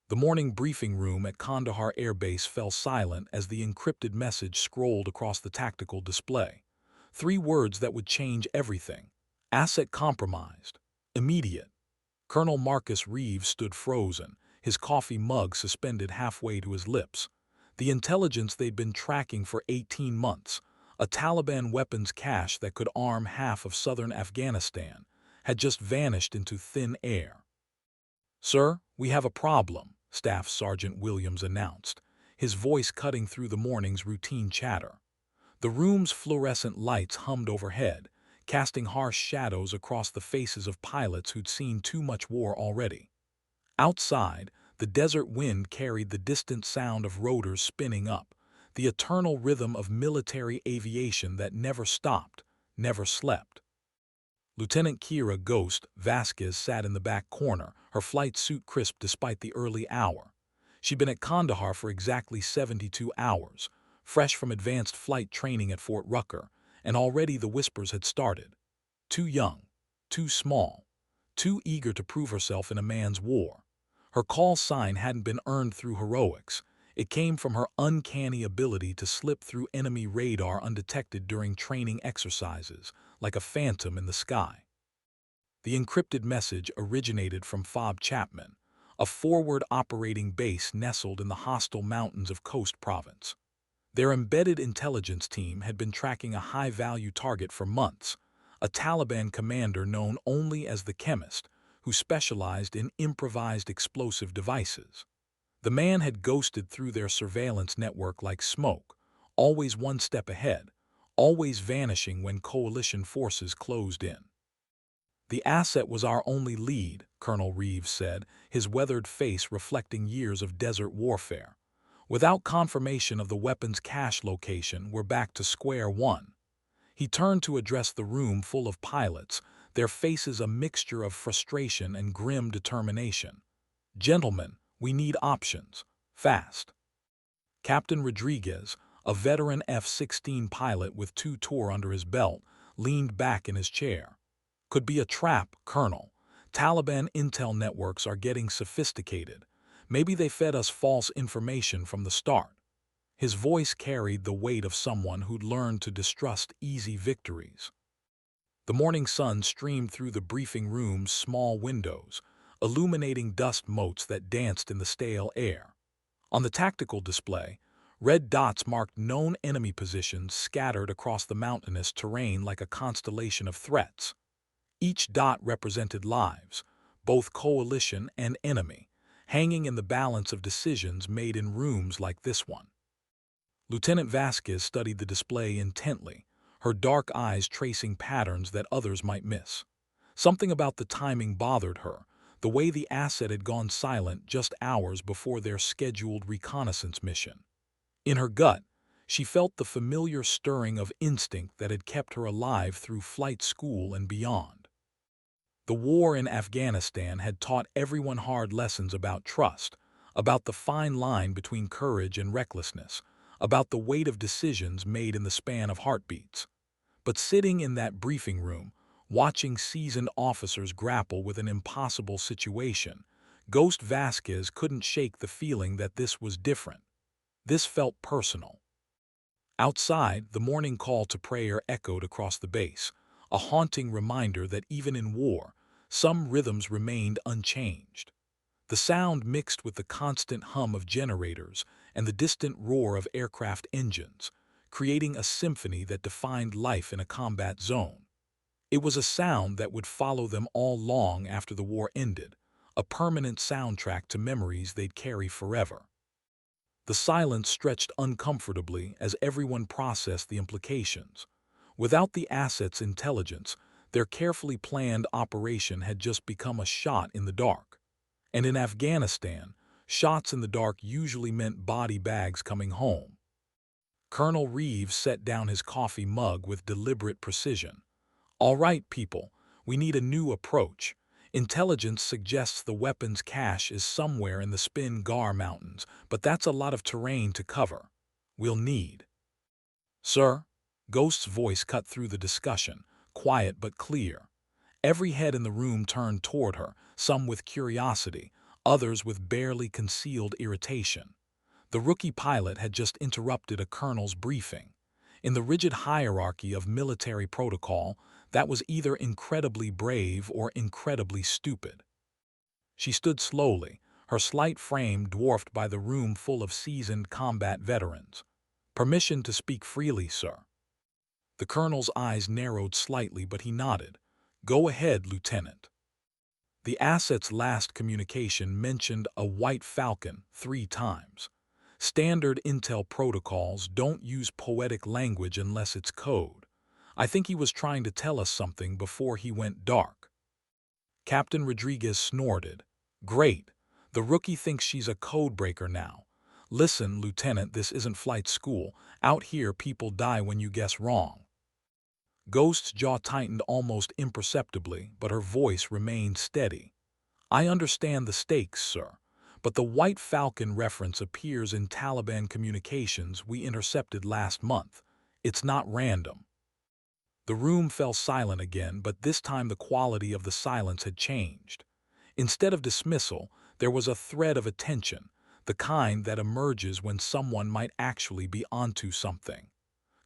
The morning briefing room at Kandahar Air Base fell silent as the encrypted message scrolled across the tactical display. 3 words that would change everything. Asset compromised. Immediate. Colonel Marcus Reeves stood frozen, his coffee mug suspended halfway to his lips. The intelligence they'd been tracking for 18 months, a Taliban weapons cache that could arm half of southern Afghanistan, had just vanished into thin air. "Sir, we have a problem," Staff Sergeant Williams announced, his voice cutting through the morning's routine chatter. The room's fluorescent lights hummed overhead, casting harsh shadows across the faces of pilots who'd seen too much war already. Outside, the desert wind carried the distant sound of rotors spinning up, the eternal rhythm of military aviation that never stopped, never slept. Lieutenant Kira "Ghost" Vasquez sat in the back corner, her flight suit crisp despite the early hour. She'd been at Kandahar for exactly 72 hours, fresh from advanced flight training at Fort Rucker, and already the whispers had started. Too young, too small, too eager to prove herself in a man's war. Her call sign hadn't been earned through heroics. It came from her uncanny ability to slip through enemy radar undetected during training exercises, like a phantom in the sky. The encrypted message originated from Fob Chapman, a forward operating base nestled in the hostile mountains of Khost Province. Their embedded intelligence team had been tracking a high-value target for months, a Taliban commander known only as the Chemist, who specialized in improvised explosive devices. The man had ghosted through their surveillance network like smoke, always one step ahead, always vanishing when coalition forces closed in. "The asset was our only lead," Colonel Reeves said, his weathered face reflecting years of desert warfare. "Without confirmation of the weapon's cache location, we're back to square one." He turned to address the room full of pilots, their faces a mixture of frustration and grim determination. "Gentlemen, we need options. Fast." Captain Rodriguez, a veteran F-16 pilot with 2 tours under his belt, leaned back in his chair. "Could be a trap, Colonel. Taliban intel networks are getting sophisticated. Maybe they fed us false information from the start." His voice carried the weight of someone who'd learned to distrust easy victories. The morning sun streamed through the briefing room's small windows, illuminating dust motes that danced in the stale air. On the tactical display, red dots marked known enemy positions scattered across the mountainous terrain like a constellation of threats. Each dot represented lives, both coalition and enemy, hanging in the balance of decisions made in rooms like this one. Lieutenant Vasquez studied the display intently, her dark eyes tracing patterns that others might miss. Something about the timing bothered her, the way the asset had gone silent just hours before their scheduled reconnaissance mission. In her gut, she felt the familiar stirring of instinct that had kept her alive through flight school and beyond. The war in Afghanistan had taught everyone hard lessons about trust, about the fine line between courage and recklessness, about the weight of decisions made in the span of heartbeats. But sitting in that briefing room, watching seasoned officers grapple with an impossible situation, Ghost Vasquez couldn't shake the feeling that this was different. This felt personal. Outside, the morning call to prayer echoed across the base, a haunting reminder that even in war, some rhythms remained unchanged. The sound mixed with the constant hum of generators and the distant roar of aircraft engines, creating a symphony that defined life in a combat zone. It was a sound that would follow them all long after the war ended, a permanent soundtrack to memories they'd carry forever. The silence stretched uncomfortably as everyone processed the implications. Without the asset's intelligence, their carefully planned operation had just become a shot in the dark. And in Afghanistan, shots in the dark usually meant body bags coming home. Colonel Reeves set down his coffee mug with deliberate precision. "All right, people, we need a new approach. Intelligence suggests the weapons cache is somewhere in the Spin Gar Mountains, but that's a lot of terrain to cover. We'll need—" "Sir?" Ghost's voice cut through the discussion, quiet but clear. Every head in the room turned toward her, some with curiosity, others with barely concealed irritation. The rookie pilot had just interrupted a colonel's briefing. In the rigid hierarchy of military protocol, that was either incredibly brave or incredibly stupid. She stood slowly, her slight frame dwarfed by the room full of seasoned combat veterans. "Permission to speak freely, sir." The colonel's eyes narrowed slightly, but he nodded. "Go ahead, Lieutenant." The asset's last communication mentioned a White Falcon 3 times. Standard intel protocols don't use poetic language unless it's code. I think he was trying to tell us something before he went dark. Captain Rodriguez snorted. "Great. The rookie thinks she's a codebreaker now. Listen, Lieutenant, this isn't flight school. Out here, people die when you guess wrong." Ghost's jaw tightened almost imperceptibly, but her voice remained steady. "I understand the stakes, sir, but the White Falcon reference appears in Taliban communications we intercepted last month. It's not random." The room fell silent again, but this time the quality of the silence had changed. Instead of dismissal, there was a thread of attention, the kind that emerges when someone might actually be onto something.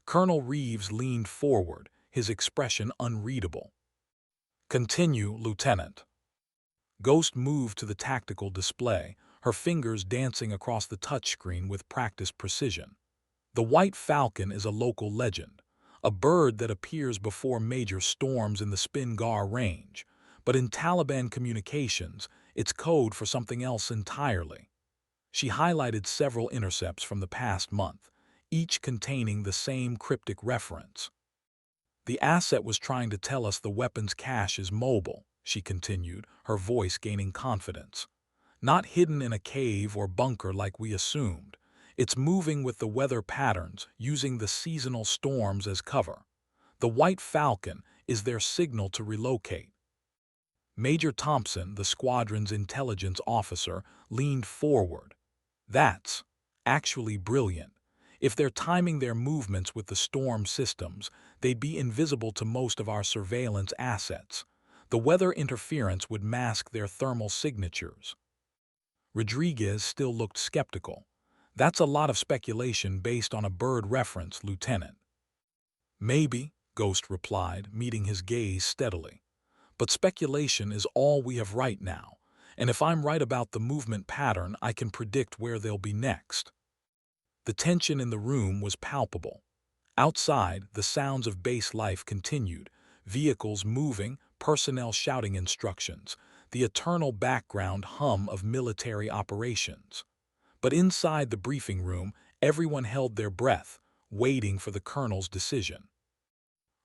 Colonel Reeves leaned forward, his expression unreadable. "Continue, Lieutenant." Ghost moved to the tactical display, her fingers dancing across the touchscreen with practiced precision. "The White Falcon is a local legend, a bird that appears before major storms in the Spingar Range, but in Taliban communications, it's code for something else entirely." She highlighted several intercepts from the past month, each containing the same cryptic reference. "The asset was trying to tell us the weapons cache is mobile," she continued, her voice gaining confidence. "Not hidden in a cave or bunker like we assumed. It's moving with the weather patterns, using the seasonal storms as cover. The White Falcon is their signal to relocate." Major Thompson, the squadron's intelligence officer, leaned forward. "That's actually brilliant. If they're timing their movements with the storm systems, they'd be invisible to most of our surveillance assets. The weather interference would mask their thermal signatures." Rodriguez still looked skeptical. "That's a lot of speculation based on a bird reference, Lieutenant." "Maybe," Ghost replied, meeting his gaze steadily. "But speculation is all we have right now, and if I'm right about the movement pattern, I can predict where they'll be next." The tension in the room was palpable. Outside, the sounds of base life continued, vehicles moving, personnel shouting instructions, the eternal background hum of military operations. But inside the briefing room, everyone held their breath, waiting for the colonel's decision.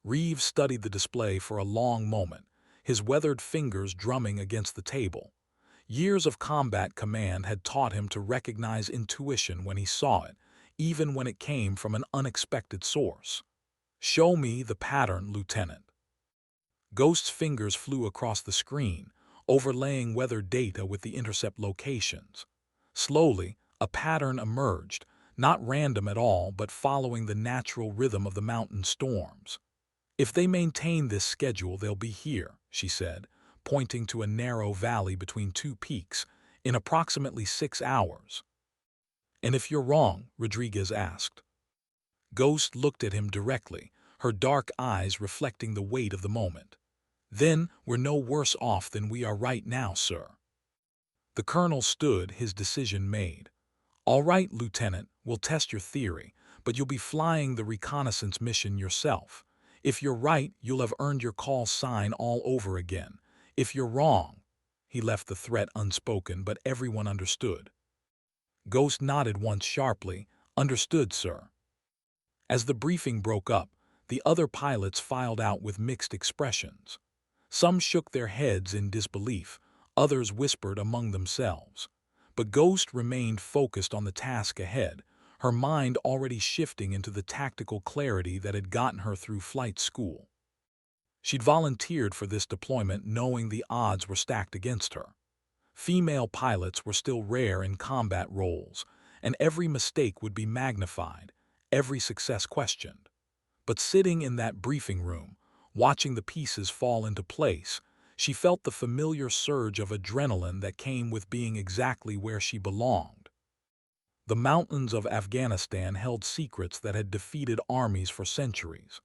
Reeves studied the display for a long moment, his weathered fingers drumming against the table. Years of combat command had taught him to recognize intuition when he saw it, even when it came from an unexpected source. "Show me the pattern, Lieutenant." Ghost's fingers flew across the screen, overlaying weather data with the intercept locations. Slowly, a pattern emerged, not random at all, but following the natural rhythm of the mountain storms. "If they maintain this schedule, they'll be here," she said, pointing to a narrow valley between two peaks, "in approximately 6 hours." "And if you're wrong?" Rodriguez asked. Ghost looked at him directly, her dark eyes reflecting the weight of the moment. "Then we're no worse off than we are right now, sir." The colonel stood, his decision made. "All right, Lieutenant, we'll test your theory, but you'll be flying the reconnaissance mission yourself. If you're right, you'll have earned your call sign all over again. If you're wrong—" He left the threat unspoken, but everyone understood. Ghost nodded once sharply. "Understood, sir." As the briefing broke up, the other pilots filed out with mixed expressions. Some shook their heads in disbelief, others whispered among themselves. But Ghost remained focused on the task ahead, her mind already shifting into the tactical clarity that had gotten her through flight school. She'd volunteered for this deployment knowing the odds were stacked against her. Female pilots were still rare in combat roles, and every mistake would be magnified, every success questioned. But sitting in that briefing room, watching the pieces fall into place, She felt the familiar surge of adrenaline that came with being exactly where she belonged. The mountains of Afghanistan held secrets that had defeated armies for centuries.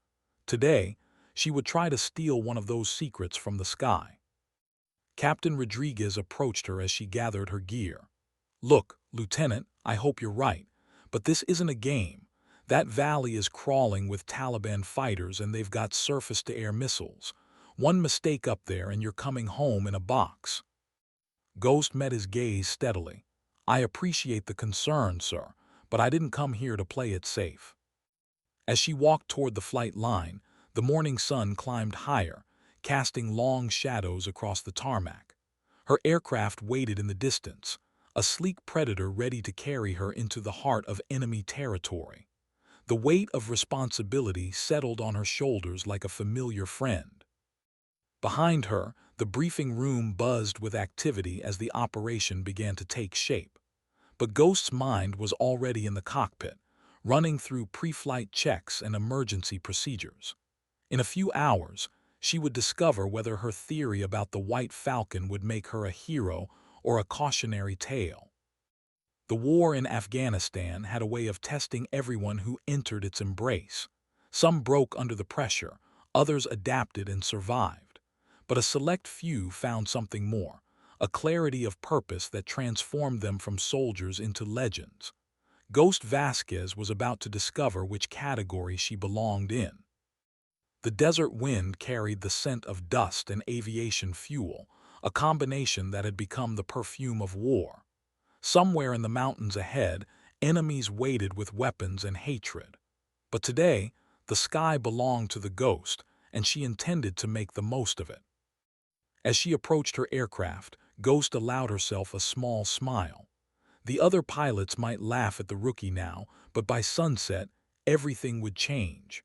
Today, she would try to steal one of those secrets from the sky. Captain Rodriguez approached her as she gathered her gear. "Look, Lieutenant, I hope you're right, but this isn't a game. That valley is crawling with Taliban fighters and they've got surface-to-air missiles. One mistake up there and you're coming home in a box." Ghost met his gaze steadily. "I appreciate the concern, sir, but I didn't come here to play it safe." As she walked toward the flight line, the morning sun climbed higher, casting long shadows across the tarmac. Her aircraft waited in the distance, a sleek predator ready to carry her into the heart of enemy territory. The weight of responsibility settled on her shoulders like a familiar friend. Behind her, the briefing room buzzed with activity as the operation began to take shape. But Ghost's mind was already in the cockpit, running through pre-flight checks and emergency procedures. In a few hours, she would discover whether her theory about the White Falcon would make her a hero or a cautionary tale. The war in Afghanistan had a way of testing everyone who entered its embrace. Some broke under the pressure, others adapted and survived. But a select few found something more, a clarity of purpose that transformed them from soldiers into legends. Ghost Vasquez was about to discover which category she belonged in. The desert wind carried the scent of dust and aviation fuel, a combination that had become the perfume of war. Somewhere in the mountains ahead, enemies waited with weapons and hatred. But today, the sky belonged to the Ghost, and she intended to make the most of it. As she approached her aircraft, Ghost allowed herself a small smile. The other pilots might laugh at the rookie now, but by sunset, everything would change.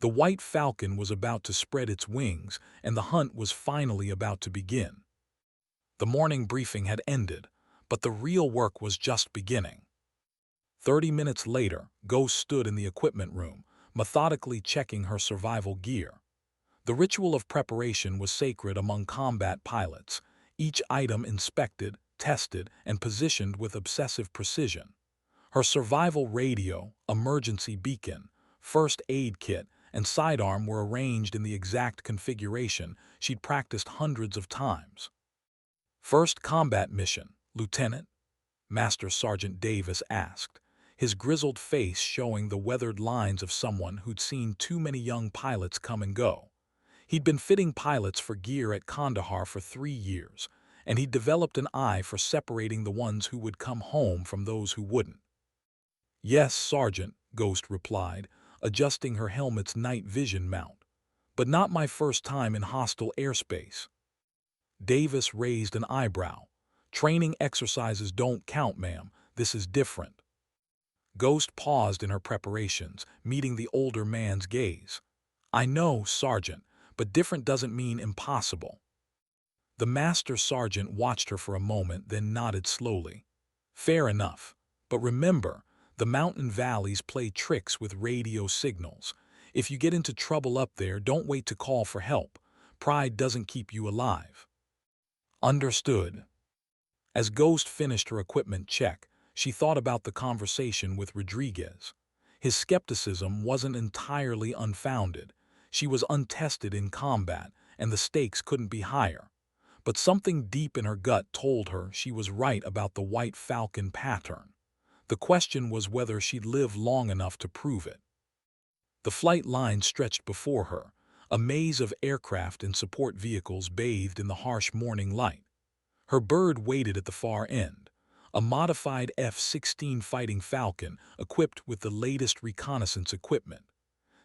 The White Falcon was about to spread its wings, and the hunt was finally about to begin. The morning briefing had ended, but the real work was just beginning. 30 minutes later, Ghost stood in the equipment room, methodically checking her survival gear. The ritual of preparation was sacred among combat pilots, each item inspected, tested, and positioned with obsessive precision. Her survival radio, emergency beacon, first aid kit, and sidearm were arranged in the exact configuration she'd practiced hundreds of times. "First combat mission, Lieutenant?" Master Sergeant Davis asked, his grizzled face showing the weathered lines of someone who'd seen too many young pilots come and go. He'd been fitting pilots for gear at Kandahar for 3 years, and he'd developed an eye for separating the ones who would come home from those who wouldn't. "Yes, Sergeant," Ghost replied, adjusting her helmet's night vision mount. "But not my first time in hostile airspace." Davis raised an eyebrow. "Training exercises don't count, ma'am. This is different." Ghost paused in her preparations, meeting the older man's gaze. "I know, Sergeant, but different doesn't mean impossible." The Master Sergeant watched her for a moment, then nodded slowly. "Fair enough. But remember, the mountain valleys play tricks with radio signals. If you get into trouble up there, don't wait to call for help. Pride doesn't keep you alive." "Understood." As Ghost finished her equipment check, she thought about the conversation with Rodriguez. His skepticism wasn't entirely unfounded. She was untested in combat, and the stakes couldn't be higher. But something deep in her gut told her she was right about the White Falcon pattern. The question was whether she'd live long enough to prove it. The flight line stretched before her, a maze of aircraft and support vehicles bathed in the harsh morning light. Her bird waited at the far end, a modified F-16 Fighting Falcon equipped with the latest reconnaissance equipment.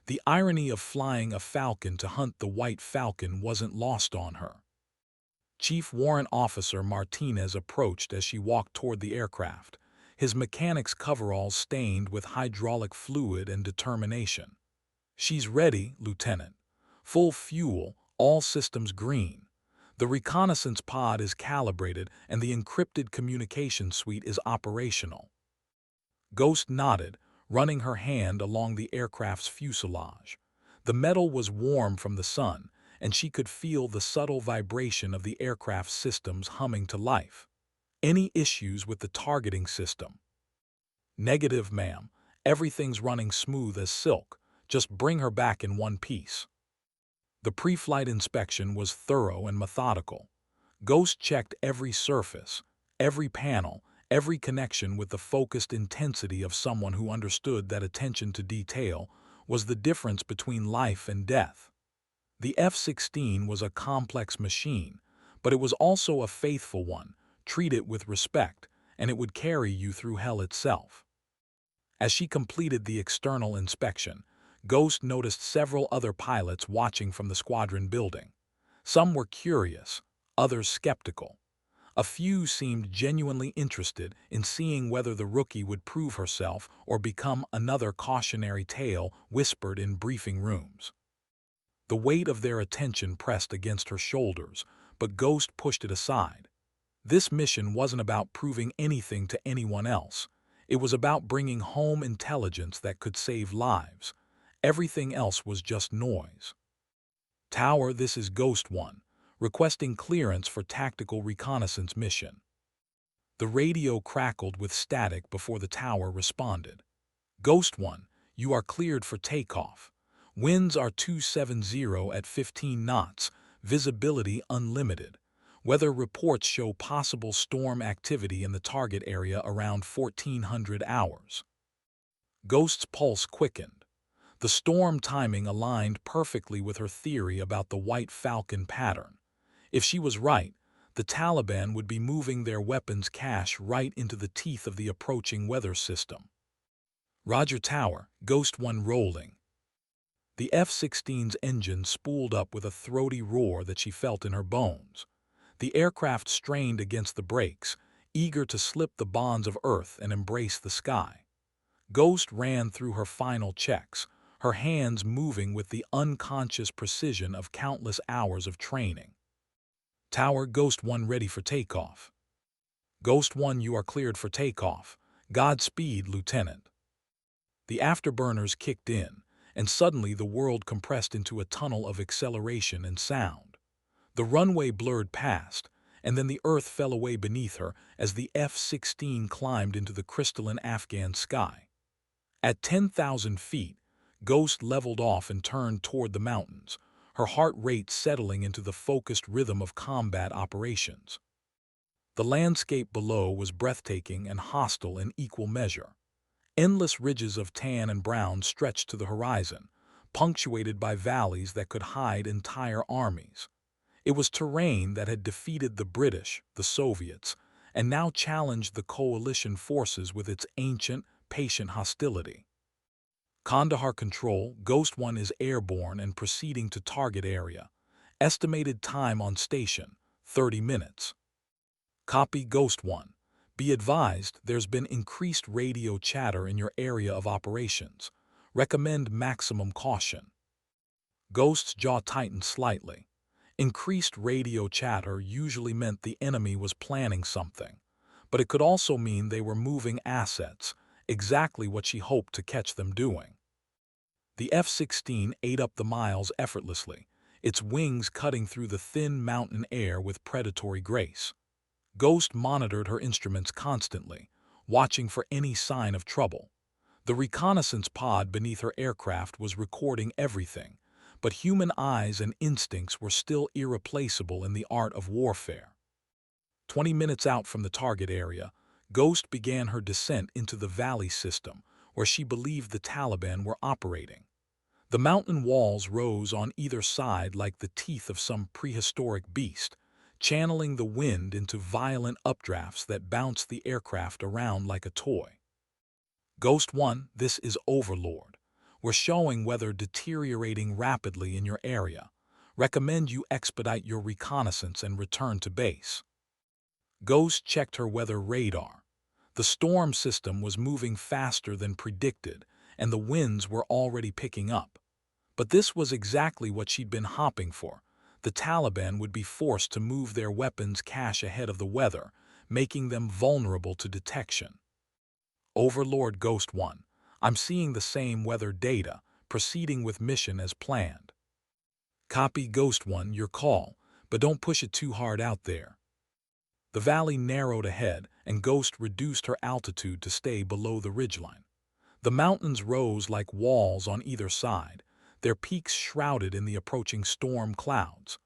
The irony of flying a Falcon to hunt the White Falcon wasn't lost on her. Chief Warrant Officer Martinez approached as she walked toward the aircraft, his mechanic's coveralls stained with hydraulic fluid and determination. "She's ready, Lieutenant. Full fuel, all systems green. The reconnaissance pod is calibrated and the encrypted communication suite is operational." Ghost nodded, running her hand along the aircraft's fuselage. The metal was warm from the sun, and she could feel the subtle vibration of the aircraft's systems humming to life. Any issues with the targeting system? Negative, ma'am. Everything's running smooth as silk. Just bring her back in one piece. The pre-flight inspection was thorough and methodical. Ghost checked every surface, every panel, every connection with the focused intensity of someone who understood that attention to detail was the difference between life and death. The F-16 was a complex machine, but it was also a faithful one. Treat it with respect, and it would carry you through hell itself. As she completed the external inspection, Ghost noticed several other pilots watching from the squadron building. Some were curious, others skeptical. A few seemed genuinely interested in seeing whether the rookie would prove herself or become another cautionary tale whispered in briefing rooms. The weight of their attention pressed against her shoulders, but Ghost pushed it aside. This mission wasn't about proving anything to anyone else. It was about bringing home intelligence that could save lives. Everything else was just noise. Tower, this is Ghost One, requesting clearance for tactical reconnaissance mission. The radio crackled with static before the tower responded. Ghost One, you are cleared for takeoff. Winds are 270 at 15 knots, visibility unlimited. Weather reports show possible storm activity in the target area around 1400 hours. Ghost's pulse quickened. The storm timing aligned perfectly with her theory about the White Falcon pattern. If she was right, the Taliban would be moving their weapons cache right into the teeth of the approaching weather system. Roger Tower, Ghost One rolling. The F-16's engine spooled up with a throaty roar that she felt in her bones. The aircraft strained against the brakes, eager to slip the bonds of Earth and embrace the sky. Ghost ran through her final checks, her hands moving with the unconscious precision of countless hours of training. Tower, Ghost One ready for takeoff. Ghost One, you are cleared for takeoff. Godspeed, Lieutenant. The afterburners kicked in, and suddenly the world compressed into a tunnel of acceleration and sound. The runway blurred past, and then the Earth fell away beneath her as the F-16 climbed into the crystalline Afghan sky. At 10,000 feet, Ghost leveled off and turned toward the mountains, her heart rate settling into the focused rhythm of combat operations. The landscape below was breathtaking and hostile in equal measure. Endless ridges of tan and brown stretched to the horizon, punctuated by valleys that could hide entire armies. It was terrain that had defeated the British, the Soviets, and now challenged the coalition forces with its ancient, patient hostility. Kandahar Control, Ghost One is airborne and proceeding to target area. Estimated time on station, 30 minutes. Copy, Ghost One. Be advised, there's been increased radio chatter in your area of operations. Recommend maximum caution. Ghost's jaw tightened slightly. Increased radio chatter usually meant the enemy was planning something, but it could also mean they were moving assets, exactly what she hoped to catch them doing. The F-16 ate up the miles effortlessly, its wings cutting through the thin mountain air with predatory grace. Ghost monitored her instruments constantly, watching for any sign of trouble. The reconnaissance pod beneath her aircraft was recording everything, but human eyes and instincts were still irreplaceable in the art of warfare. 20 minutes out from the target area, Ghost began her descent into the valley system, where she believed the Taliban were operating. The mountain walls rose on either side like the teeth of some prehistoric beast, channeling the wind into violent updrafts that bounced the aircraft around like a toy. Ghost One, this is Overlord. We're showing weather deteriorating rapidly in your area. Recommend you expedite your reconnaissance and return to base. Ghost checked her weather radar. The storm system was moving faster than predicted, and the winds were already picking up. But this was exactly what she'd been hoping for. The Taliban would be forced to move their weapons cache ahead of the weather, making them vulnerable to detection. Overlord, Ghost One, I'm seeing the same weather data, proceeding with mission as planned. Copy Ghost One, your call, but don't push it too hard out there. The valley narrowed ahead, and Ghost reduced her altitude to stay below the ridgeline. The mountains rose like walls on either side, their peaks shrouded in the approaching storm clouds.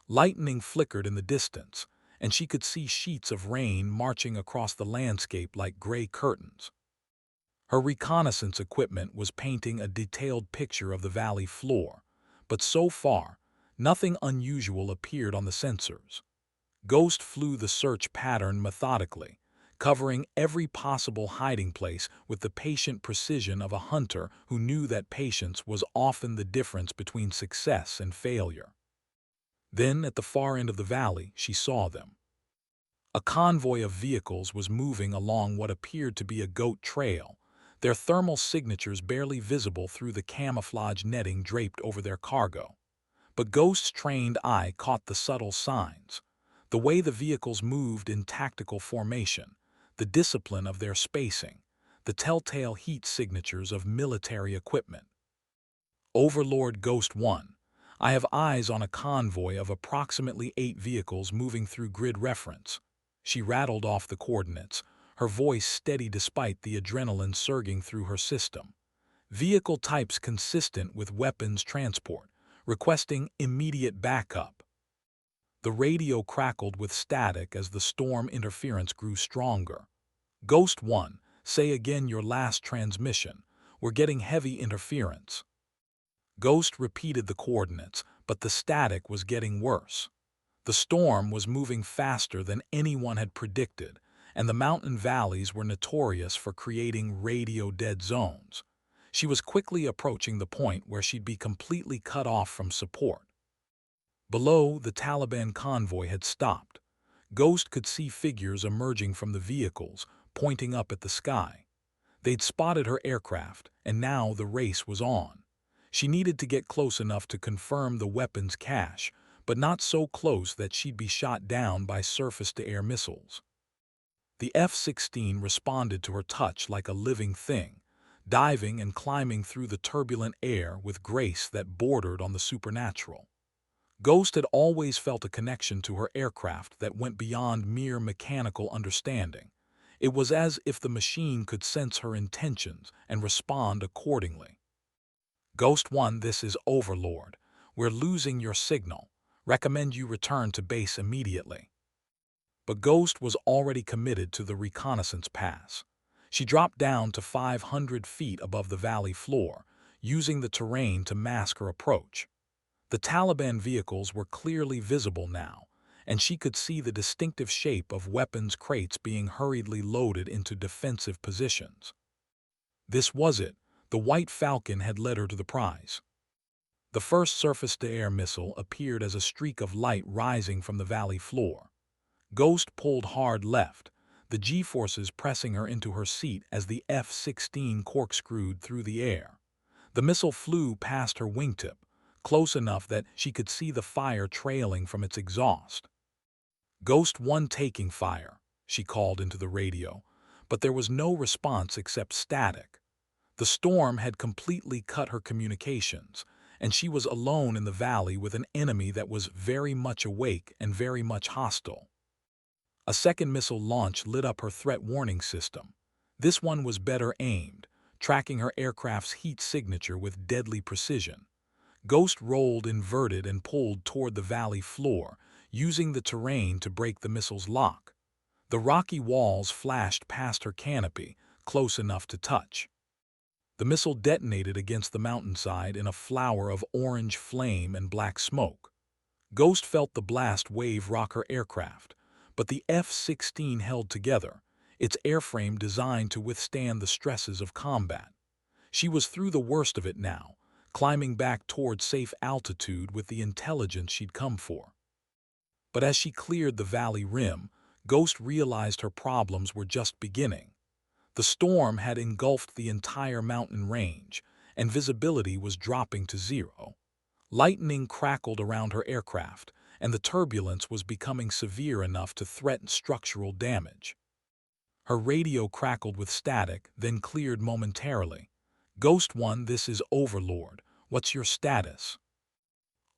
Lightning flickered in the distance, and she could see sheets of rain marching across the landscape like gray curtains. Her reconnaissance equipment was painting a detailed picture of the valley floor, but so far, nothing unusual appeared on the sensors. Ghost flew the search pattern methodically, covering every possible hiding place with the patient precision of a hunter who knew that patience was often the difference between success and failure. Then, at the far end of the valley, she saw them. A convoy of vehicles was moving along what appeared to be a goat trail, their thermal signatures barely visible through the camouflage netting draped over their cargo. But Ghost's trained eye caught the subtle signs, the way the vehicles moved in tactical formation, the discipline of their spacing, the telltale heat signatures of military equipment. Overlord Ghost 1, I have eyes on a convoy of approximately 8 vehicles moving through grid reference. She rattled off the coordinates, her voice steady despite the adrenaline surging through her system. Vehicle types consistent with weapons transport, requesting immediate backup. The radio crackled with static as the storm interference grew stronger. Ghost 1, say again your last transmission. We're getting heavy interference. Ghost repeated the coordinates, but the static was getting worse. The storm was moving faster than anyone had predicted, and the mountain valleys were notorious for creating radio-dead zones. She was quickly approaching the point where she'd be completely cut off from support. Below, the Taliban convoy had stopped. Ghost could see figures emerging from the vehicles, pointing up at the sky. They'd spotted her aircraft, and now the race was on. She needed to get close enough to confirm the weapons cache, but not so close that she'd be shot down by surface-to-air missiles. The F-16 responded to her touch like a living thing, diving and climbing through the turbulent air with grace that bordered on the supernatural. Ghost had always felt a connection to her aircraft that went beyond mere mechanical understanding. It was as if the machine could sense her intentions and respond accordingly. Ghost 1, this is Overlord. We're losing your signal. Recommend you return to base immediately. But Ghost was already committed to the reconnaissance pass. She dropped down to 500 feet above the valley floor, using the terrain to mask her approach. The Taliban vehicles were clearly visible now, and she could see the distinctive shape of weapons crates being hurriedly loaded into defensive positions. This was it. The White Falcon had led her to the prize. The first surface-to-air missile appeared as a streak of light rising from the valley floor. Ghost pulled hard left, the G-forces pressing her into her seat as the F-16 corkscrewed through the air. The missile flew past her wingtip, close enough that she could see the fire trailing from its exhaust. Ghost 1 taking fire, she called into the radio, but there was no response except static. The storm had completely cut her communications, and she was alone in the valley with an enemy that was very much awake and very much hostile. A second missile launch lit up her threat warning system. This one was better aimed, tracking her aircraft's heat signature with deadly precision. Ghost rolled inverted and pulled toward the valley floor, using the terrain to break the missile's lock. The rocky walls flashed past her canopy, close enough to touch. The missile detonated against the mountainside in a flower of orange flame and black smoke. Ghost felt the blast wave rock her aircraft, but the F-16 held together, its airframe designed to withstand the stresses of combat. She was through the worst of it now, climbing back toward safe altitude with the intelligence she'd come for. But as she cleared the valley rim, Ghost realized her problems were just beginning. The storm had engulfed the entire mountain range, and visibility was dropping to zero. Lightning crackled around her aircraft, and the turbulence was becoming severe enough to threaten structural damage. Her radio crackled with static, then cleared momentarily. Ghost 1, this is Overlord. What's your status?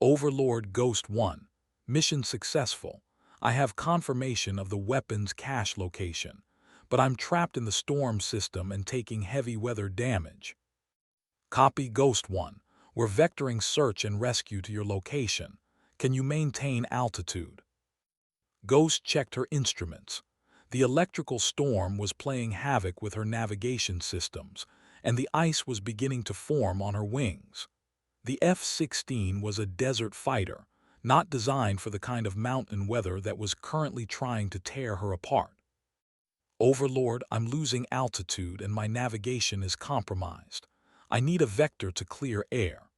Overlord Ghost 1. Mission successful. I have confirmation of the weapon's cache location, but I'm trapped in the storm system and taking heavy weather damage. Copy Ghost 1. We're vectoring search and rescue to your location. Can you maintain altitude? Ghost checked her instruments. The electrical storm was playing havoc with her navigation systems, and the ice was beginning to form on her wings. The F-16 was a desert fighter, not designed for the kind of mountain weather that was currently trying to tear her apart. Overlord, I'm losing altitude and my navigation is compromised. I need a vector to clear air.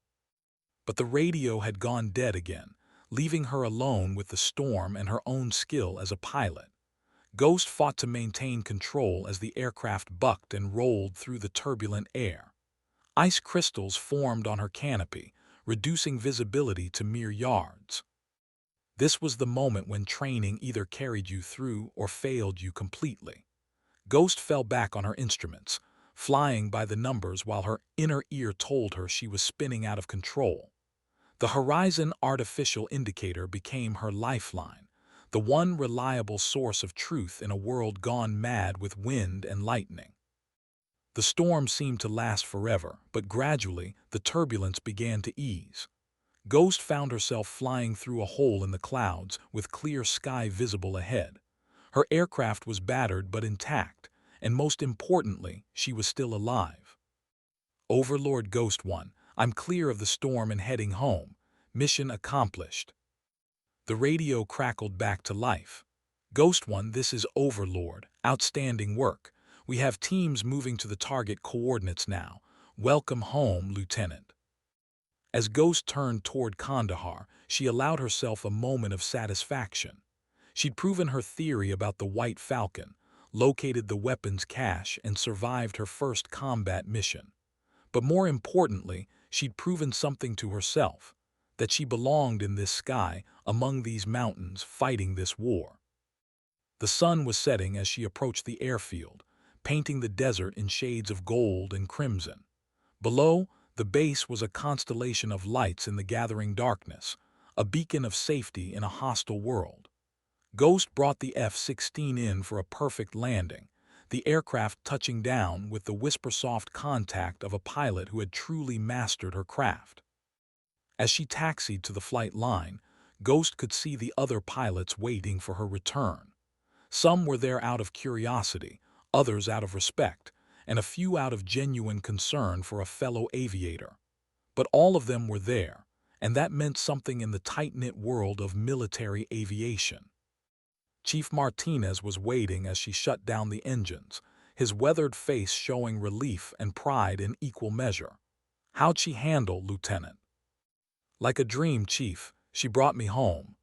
But the radio had gone dead again, leaving her alone with the storm and her own skill as a pilot. Ghost fought to maintain control as the aircraft bucked and rolled through the turbulent air. Ice crystals formed on her canopy, reducing visibility to mere yards. This was the moment when training either carried you through or failed you completely. Ghost fell back on her instruments, flying by the numbers while her inner ear told her she was spinning out of control. The Horizon Artificial Indicator became her lifeline, the one reliable source of truth in a world gone mad with wind and lightning. The storm seemed to last forever, but gradually the turbulence began to ease. Ghost found herself flying through a hole in the clouds with clear sky visible ahead. Her aircraft was battered but intact, and most importantly, she was still alive. Overlord Ghost 1, I'm clear of the storm and heading home. Mission accomplished. The radio crackled back to life. Ghost 1, this is Overlord. Outstanding work. We have teams moving to the target coordinates now. Welcome home, Lieutenant. As Ghost turned toward Kandahar, she allowed herself a moment of satisfaction. She'd proven her theory about the White Falcon, located the weapons cache, and survived her first combat mission. But more importantly, she'd proven something to herself, that she belonged in this sky, among these mountains, fighting this war. The sun was setting as she approached the airfield, painting the desert in shades of gold and crimson. Below, the base was a constellation of lights in the gathering darkness, a beacon of safety in a hostile world. Ghost brought the F-16 in for a perfect landing, the aircraft touching down with the whisper-soft contact of a pilot who had truly mastered her craft. As she taxied to the flight line, Ghost could see the other pilots waiting for her return. Some were there out of curiosity, others out of respect, and a few out of genuine concern for a fellow aviator. But all of them were there, and that meant something in the tight-knit world of military aviation. Chief Martinez was waiting as she shut down the engines, his weathered face showing relief and pride in equal measure. How'd she handle, Lieutenant? Like a dream, Chief. She brought me home.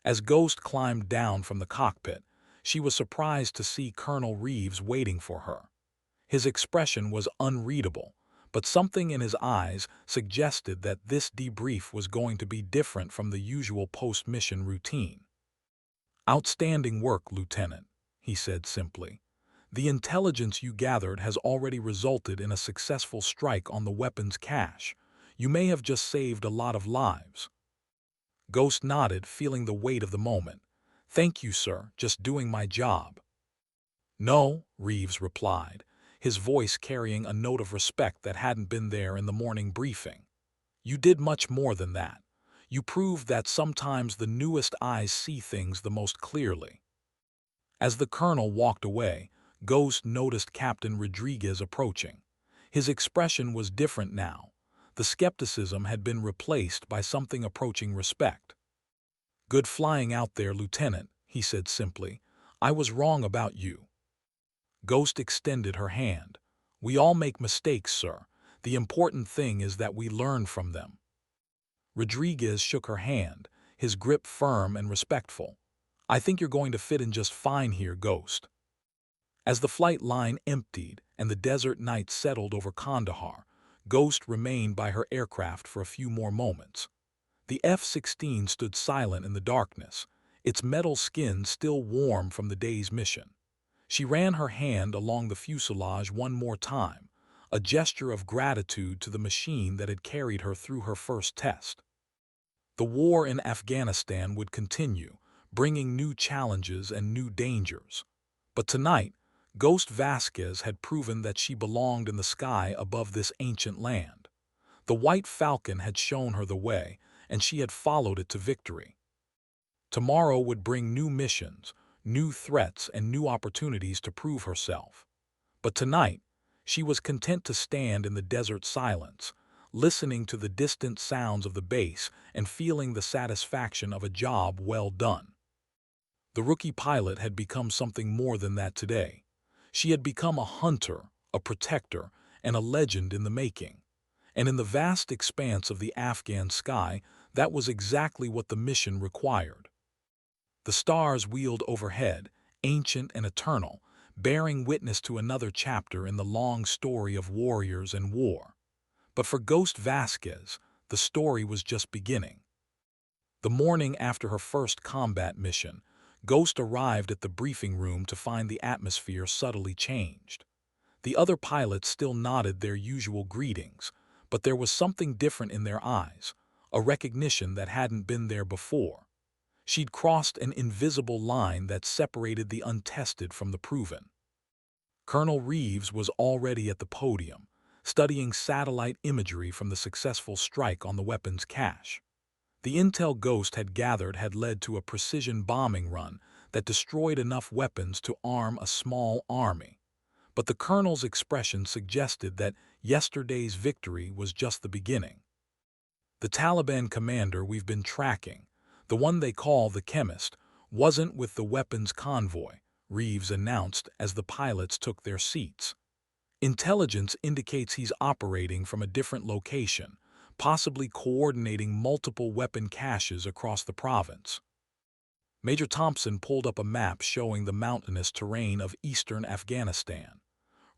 As Ghost climbed down from the cockpit, she was surprised to see Colonel Reeves waiting for her. His expression was unreadable, but something in his eyes suggested that this debrief was going to be different from the usual post-mission routine. Outstanding work, Lieutenant, he said simply. The intelligence you gathered has already resulted in a successful strike on the weapons cache. You may have just saved a lot of lives. Ghost nodded, feeling the weight of the moment. Thank you, sir, just doing my job. No, Reeves replied, his voice carrying a note of respect that hadn't been there in the morning briefing. You did much more than that. You proved that sometimes the newest eyes see things the most clearly. As the colonel walked away, Ghost noticed Captain Rodriguez approaching. His expression was different now. The skepticism had been replaced by something approaching respect. Good flying out there, Lieutenant, he said simply. I was wrong about you. Ghost extended her hand. We all make mistakes, sir. The important thing is that we learn from them. Rodriguez shook her hand, his grip firm and respectful. I think you're going to fit in just fine here, Ghost. As the flight line emptied and the desert night settled over Kandahar, Ghost remained by her aircraft for a few more moments. The F-16 stood silent in the darkness, its metal skin still warm from the day's mission. She ran her hand along the fuselage one more time, a gesture of gratitude to the machine that had carried her through her first test. The war in Afghanistan would continue, bringing new challenges and new dangers. But tonight, Ghost Vasquez had proven that she belonged in the sky above this ancient land. The White Falcon had shown her the way, and she had followed it to victory. Tomorrow would bring new missions, new threats, and new opportunities to prove herself. But tonight, she was content to stand in the desert silence, listening to the distant sounds of the base and feeling the satisfaction of a job well done. The rookie pilot had become something more than that today. She had become a hunter, a protector, and a legend in the making. And in the vast expanse of the Afghan sky, that was exactly what the mission required. The stars wheeled overhead, ancient and eternal, bearing witness to another chapter in the long story of warriors and war. But for Ghost Vasquez, the story was just beginning. The morning after her first combat mission, Ghost arrived at the briefing room to find the atmosphere subtly changed. The other pilots still nodded their usual greetings, but there was something different in their eyes, a recognition that hadn't been there before. She'd crossed an invisible line that separated the untested from the proven. Colonel Reeves was already at the podium, studying satellite imagery from the successful strike on the weapons cache. The intel Ghost had gathered had led to a precision bombing run that destroyed enough weapons to arm a small army. But the colonel's expression suggested that yesterday's victory was just the beginning. The Taliban commander we've been tracking, the one they call the Chemist, wasn't with the weapons convoy, Reeves announced as the pilots took their seats. Intelligence indicates he's operating from a different location, possibly coordinating multiple weapon caches across the province. Major Thompson pulled up a map showing the mountainous terrain of eastern Afghanistan.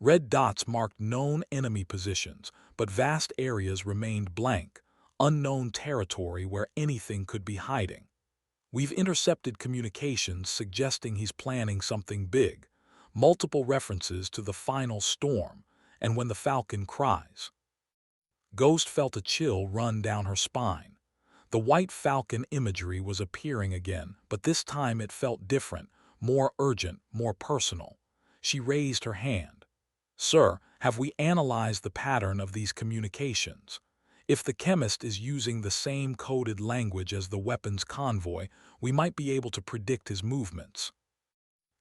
Red dots marked known enemy positions, but vast areas remained blank, unknown territory where anything could be hiding. We've intercepted communications suggesting he's planning something big, multiple references to the final storm, and when the falcon cries. Ghost felt a chill run down her spine. The White Falcon imagery was appearing again, but this time it felt different, more urgent, more personal. She raised her hand. "Sir, have we analyzed the pattern of these communications? If the Chemist is using the same coded language as the weapons convoy, we might be able to predict his movements."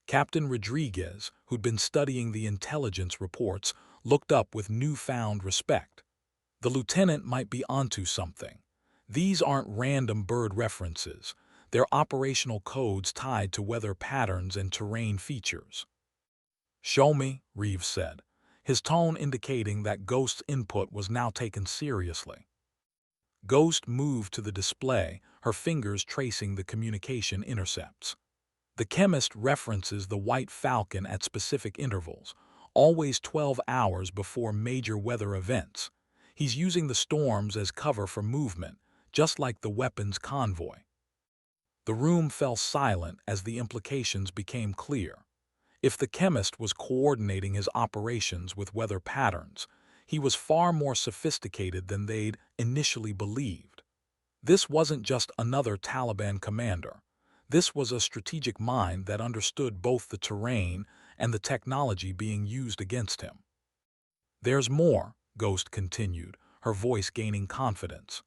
Captain Rodriguez, who'd been studying the intelligence reports, looked up with newfound respect. The lieutenant might be onto something. These aren't random bird references. They're operational codes tied to weather patterns and terrain features. "Show me," Reeves said, his tone indicating that Ghost's input was now taken seriously. Ghost moved to the display, her fingers tracing the communication intercepts. The Chemist references the White Falcon at specific intervals, always 12 hours before major weather events. He's using the storms as cover for movement, just like the weapons convoy. The room fell silent as the implications became clear. If the Chemist was coordinating his operations with weather patterns, he was far more sophisticated than they'd initially believed. This wasn't just another Taliban commander. This was a strategic mind that understood both the terrain and the technology being used against him. "There's more," Ghost continued, her voice gaining confidence.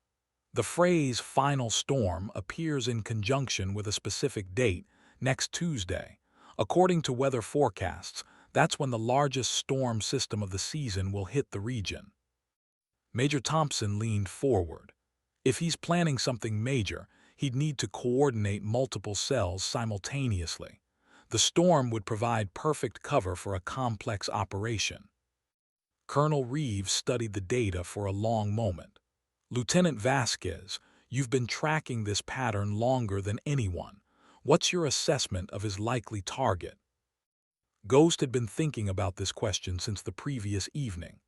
"The phrase 'final storm' appears in conjunction with a specific date, next Tuesday. According to weather forecasts, that's when the largest storm system of the season will hit the region." Major Thompson leaned forward. If he's planning something major, he'd need to coordinate multiple cells simultaneously. The storm would provide perfect cover for a complex operation. Colonel Reeves studied the data for a long moment. "Lieutenant Vasquez, you've been tracking this pattern longer than anyone. What's your assessment of his likely target?" Ghost had been thinking about this question since the previous evening.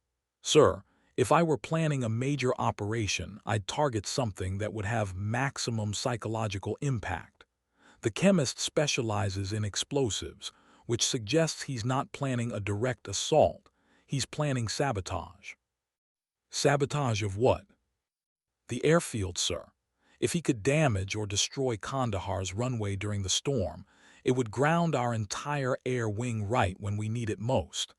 "Sir, if I were planning a major operation, I'd target something that would have maximum psychological impact. The Chemist specializes in explosives, which suggests he's not planning a direct assault. He's planning sabotage." "Sabotage of what?" "The airfield, sir. If he could damage or destroy Kandahar's runway during the storm, it would ground our entire air wing right when we need it most.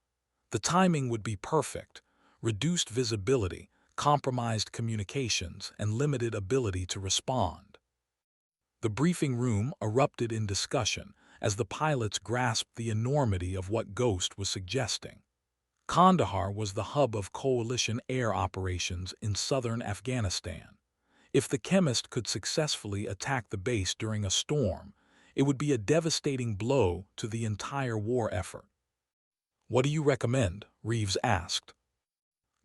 The timing would be perfect: reduced visibility, compromised communications, and limited ability to respond. The briefing room erupted in discussion as the pilots grasped the enormity of what Ghost was suggesting. Kandahar was the hub of coalition air operations in southern Afghanistan. If the chemist could successfully attack the base during a storm, it would be a devastating blow to the entire war effort. "What do you recommend?" Reeves asked.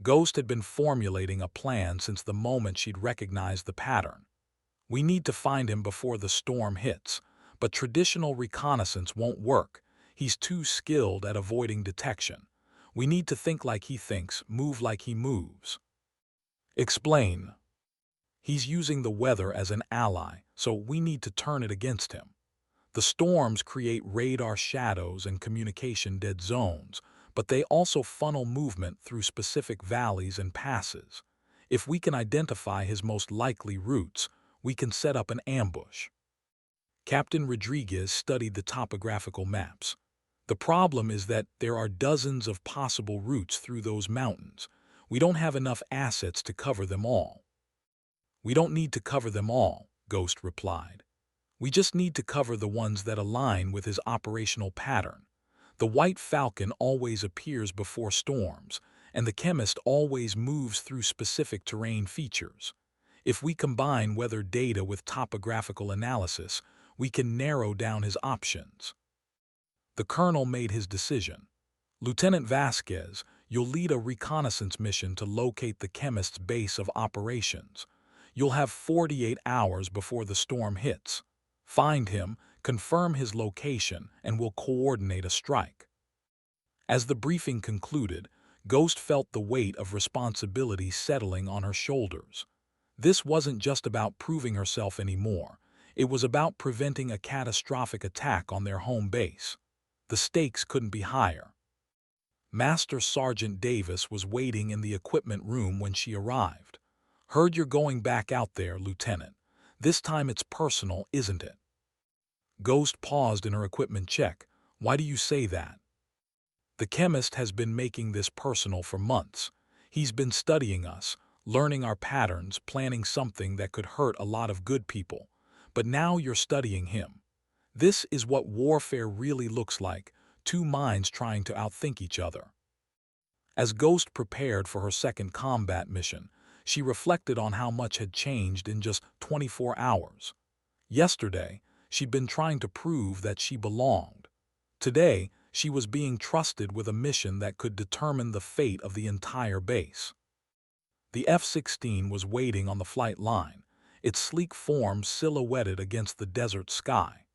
Ghost had been formulating a plan since the moment she'd recognized the pattern. "We need to find him before the storm hits, but traditional reconnaissance won't work. He's too skilled at avoiding detection. We need to think like he thinks, move like he moves." "Explain." "He's using the weather as an ally, so we need to turn it against him. The storms create radar shadows and communication dead zones, but they also funnel movement through specific valleys and passes. If we can identify his most likely routes, we can set up an ambush." Captain Rodriguez studied the topographical maps. "The problem is that there are dozens of possible routes through those mountains. We don't have enough assets to cover them all." "We don't need to cover them all," Ghost replied. "We just need to cover the ones that align with his operational pattern. The White Falcon always appears before storms, and the chemist always moves through specific terrain features. If we combine weather data with topographical analysis, we can narrow down his options." The colonel made his decision. "Lieutenant Vasquez, you'll lead a reconnaissance mission to locate the chemist's base of operations. You'll have 48 hours before the storm hits. Find him, confirm his location, and we'll coordinate a strike." As the briefing concluded, Ghost felt the weight of responsibility settling on her shoulders. This wasn't just about proving herself anymore. It was about preventing a catastrophic attack on their home base. The stakes couldn't be higher. Master Sergeant Davis was waiting in the equipment room when she arrived. "Heard you're going back out there, Lieutenant. This time it's personal, isn't it?" Ghost paused in her equipment check. "Why do you say that?" "The chemist has been making this personal for months. He's been studying us, learning our patterns, planning something that could hurt a lot of good people. But now you're studying him. This is what warfare really looks like: two minds trying to outthink each other." As Ghost prepared for her second combat mission, she reflected on how much had changed in just 24 hours. Yesterday, she'd been trying to prove that she belonged. Today, she was being trusted with a mission that could determine the fate of the entire base. The F-16 was waiting on the flight line, its sleek form silhouetted against the desert sky.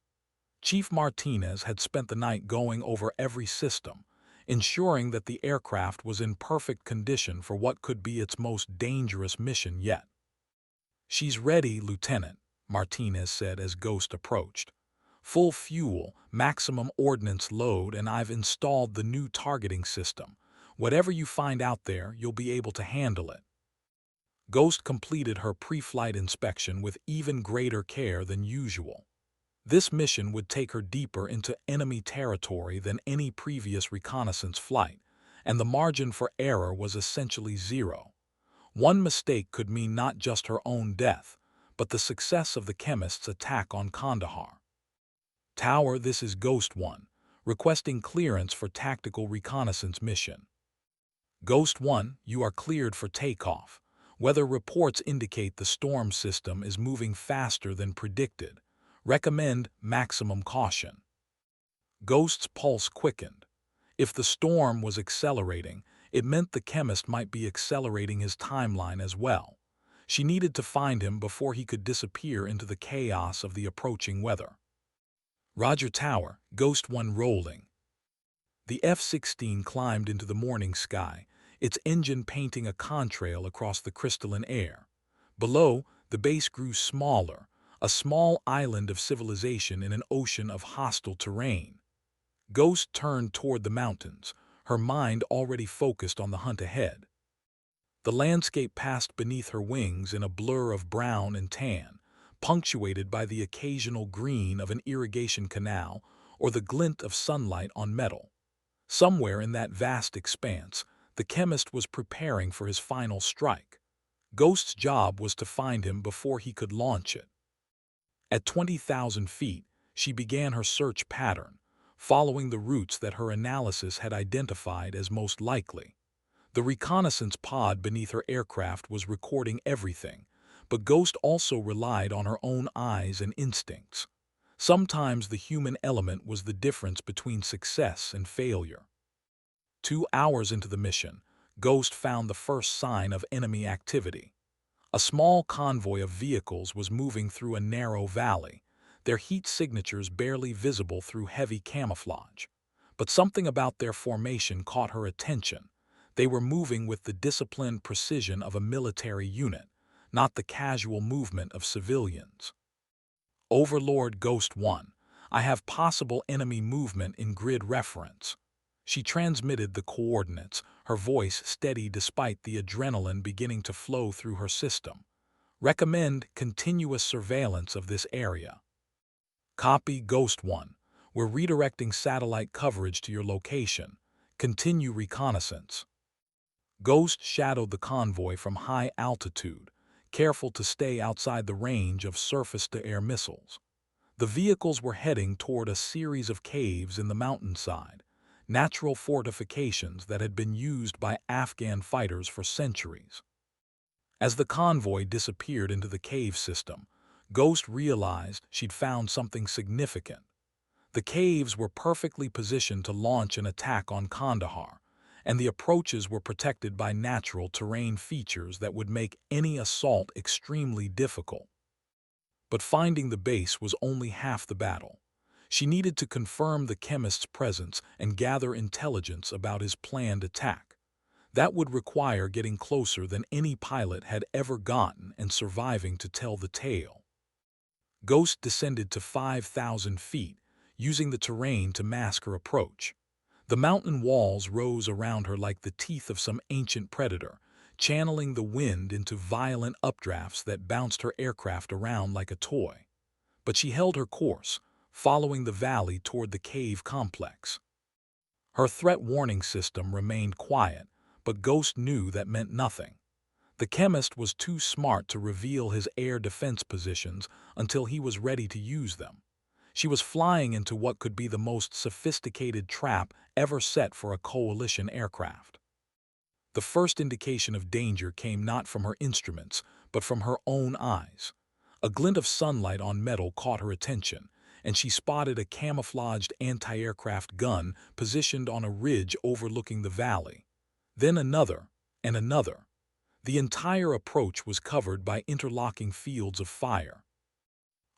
Chief Martinez had spent the night going over every system, ensuring that the aircraft was in perfect condition for what could be its most dangerous mission yet. "She's ready, Lieutenant," Martinez said as Ghost approached. "Full fuel, maximum ordnance load, and I've installed the new targeting system. Whatever you find out there, you'll be able to handle it." Ghost completed her pre-flight inspection with even greater care than usual. This mission would take her deeper into enemy territory than any previous reconnaissance flight, and the margin for error was essentially zero. One mistake could mean not just her own death, but the success of the chemist's attack on Kandahar. "Tower, this is Ghost 1, requesting clearance for tactical reconnaissance mission." "Ghost 1, you are cleared for takeoff. Weather reports indicate the storm system is moving faster than predicted. Recommend maximum caution." Ghost's pulse quickened. If the storm was accelerating, it meant the chemist might be accelerating his timeline as well. She needed to find him before he could disappear into the chaos of the approaching weather. "Roger, Tower, Ghost 1 rolling." The F-16 climbed into the morning sky, its engine painting a contrail across the crystalline air. Below, the base grew smaller, a small island of civilization in an ocean of hostile terrain. Ghost turned toward the mountains, her mind already focused on the hunt ahead. The landscape passed beneath her wings in a blur of brown and tan, punctuated by the occasional green of an irrigation canal or the glint of sunlight on metal. Somewhere in that vast expanse, the chemist was preparing for his final strike. Ghost's job was to find him before he could launch it. At 20,000 feet, she began her search pattern, following the routes that her analysis had identified as most likely. The reconnaissance pod beneath her aircraft was recording everything, but Ghost also relied on her own eyes and instincts. Sometimes the human element was the difference between success and failure. 2 hours into the mission, Ghost found the first sign of enemy activity. A small convoy of vehicles was moving through a narrow valley, their heat signatures barely visible through heavy camouflage. But something about their formation caught her attention. They were moving with the disciplined precision of a military unit, not the casual movement of civilians. Overlord Ghost 1, I have possible enemy movement in grid reference. She transmitted the coordinates, her voice steady despite the adrenaline beginning to flow through her system. Recommend continuous surveillance of this area. Copy Ghost 1. We're redirecting satellite coverage to your location. Continue reconnaissance. Ghost shadowed the convoy from high altitude, careful to stay outside the range of surface-to-air missiles. The vehicles were heading toward a series of caves in the mountainside, natural fortifications that had been used by Afghan fighters for centuries. As the convoy disappeared into the cave system, Ghost realized she'd found something significant. The caves were perfectly positioned to launch an attack on Kandahar, and the approaches were protected by natural terrain features that would make any assault extremely difficult. But finding the base was only half the battle. She needed to confirm the chemist's presence and gather intelligence about his planned attack. That would require getting closer than any pilot had ever gotten and surviving to tell the tale. Ghost descended to 5,000 feet, using the terrain to mask her approach. The mountain walls rose around her like the teeth of some ancient predator, channeling the wind into violent updrafts that bounced her aircraft around like a toy. But she held her course, following the valley toward the cave complex. Her threat warning system remained quiet, but Ghost knew that meant nothing. The chemist was too smart to reveal his air defense positions until he was ready to use them. She was flying into what could be the most sophisticated trap ever set for a coalition aircraft. The first indication of danger came not from her instruments, but from her own eyes. A glint of sunlight on metal caught her attention, and she spotted a camouflaged anti-aircraft gun positioned on a ridge overlooking the valley. Then another, and another. The entire approach was covered by interlocking fields of fire.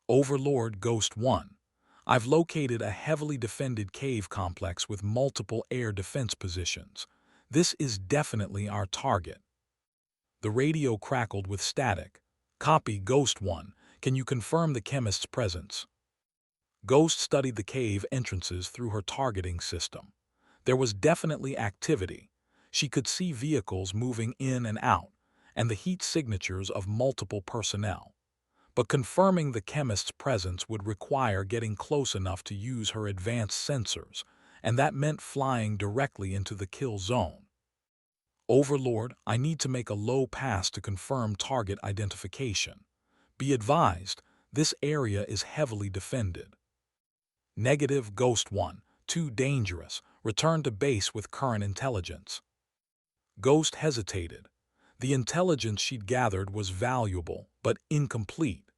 Overlord Ghost 1. I've located a heavily defended cave complex with multiple air defense positions. This is definitely our target. The radio crackled with static. Copy Ghost 1. Can you confirm the chemist's presence? Ghost studied the cave entrances through her targeting system. There was definitely activity. She could see vehicles moving in and out, and the heat signatures of multiple personnel. But confirming the chemist's presence would require getting close enough to use her advanced sensors, and that meant flying directly into the kill zone. Overlord, I need to make a low pass to confirm target identification. Be advised, this area is heavily defended. Negative Ghost 1, too dangerous. Return to base with current intelligence. Ghost hesitated. The intelligence she'd gathered was valuable, but incomplete.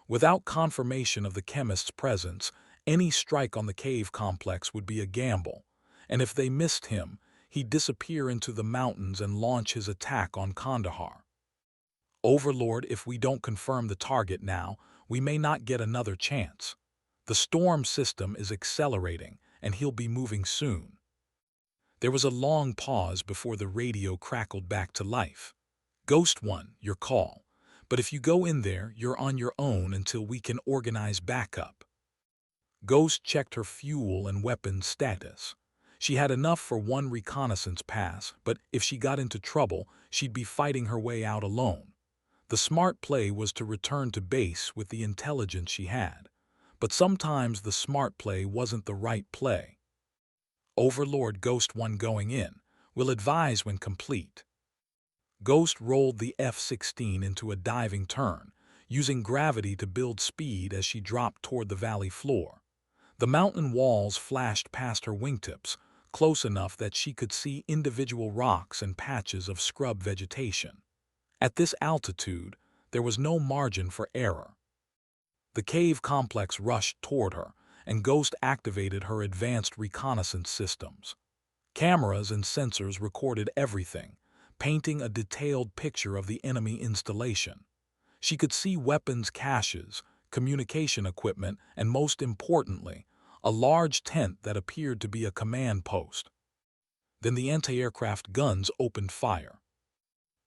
Without confirmation of the chemist's presence, any strike on the cave complex would be a gamble, and if they missed him, he'd disappear into the mountains and launch his attack on Kandahar. Overlord, if we don't confirm the target now, we may not get another chance. The storm system is accelerating, and he'll be moving soon. There was a long pause before the radio crackled back to life. Ghost 1, your call. But if you go in there, you're on your own until we can organize backup. Ghost checked her fuel and weapons status. She had enough for one reconnaissance pass, but if she got into trouble, she'd be fighting her way out alone. The smart play was to return to base with the intelligence she had. But sometimes the smart play wasn't the right play. Overlord Ghost 1 going in. Will advise when complete. Ghost rolled the F-16 into a diving turn, using gravity to build speed as she dropped toward the valley floor. The mountain walls flashed past her wingtips, close enough that she could see individual rocks and patches of scrub vegetation. At this altitude, there was no margin for error. The cave complex rushed toward her, and Ghost activated her advanced reconnaissance systems. Cameras and sensors recorded everything, painting a detailed picture of the enemy installation. She could see weapons caches, communication equipment, and most importantly, a large tent that appeared to be a command post. Then the anti-aircraft guns opened fire.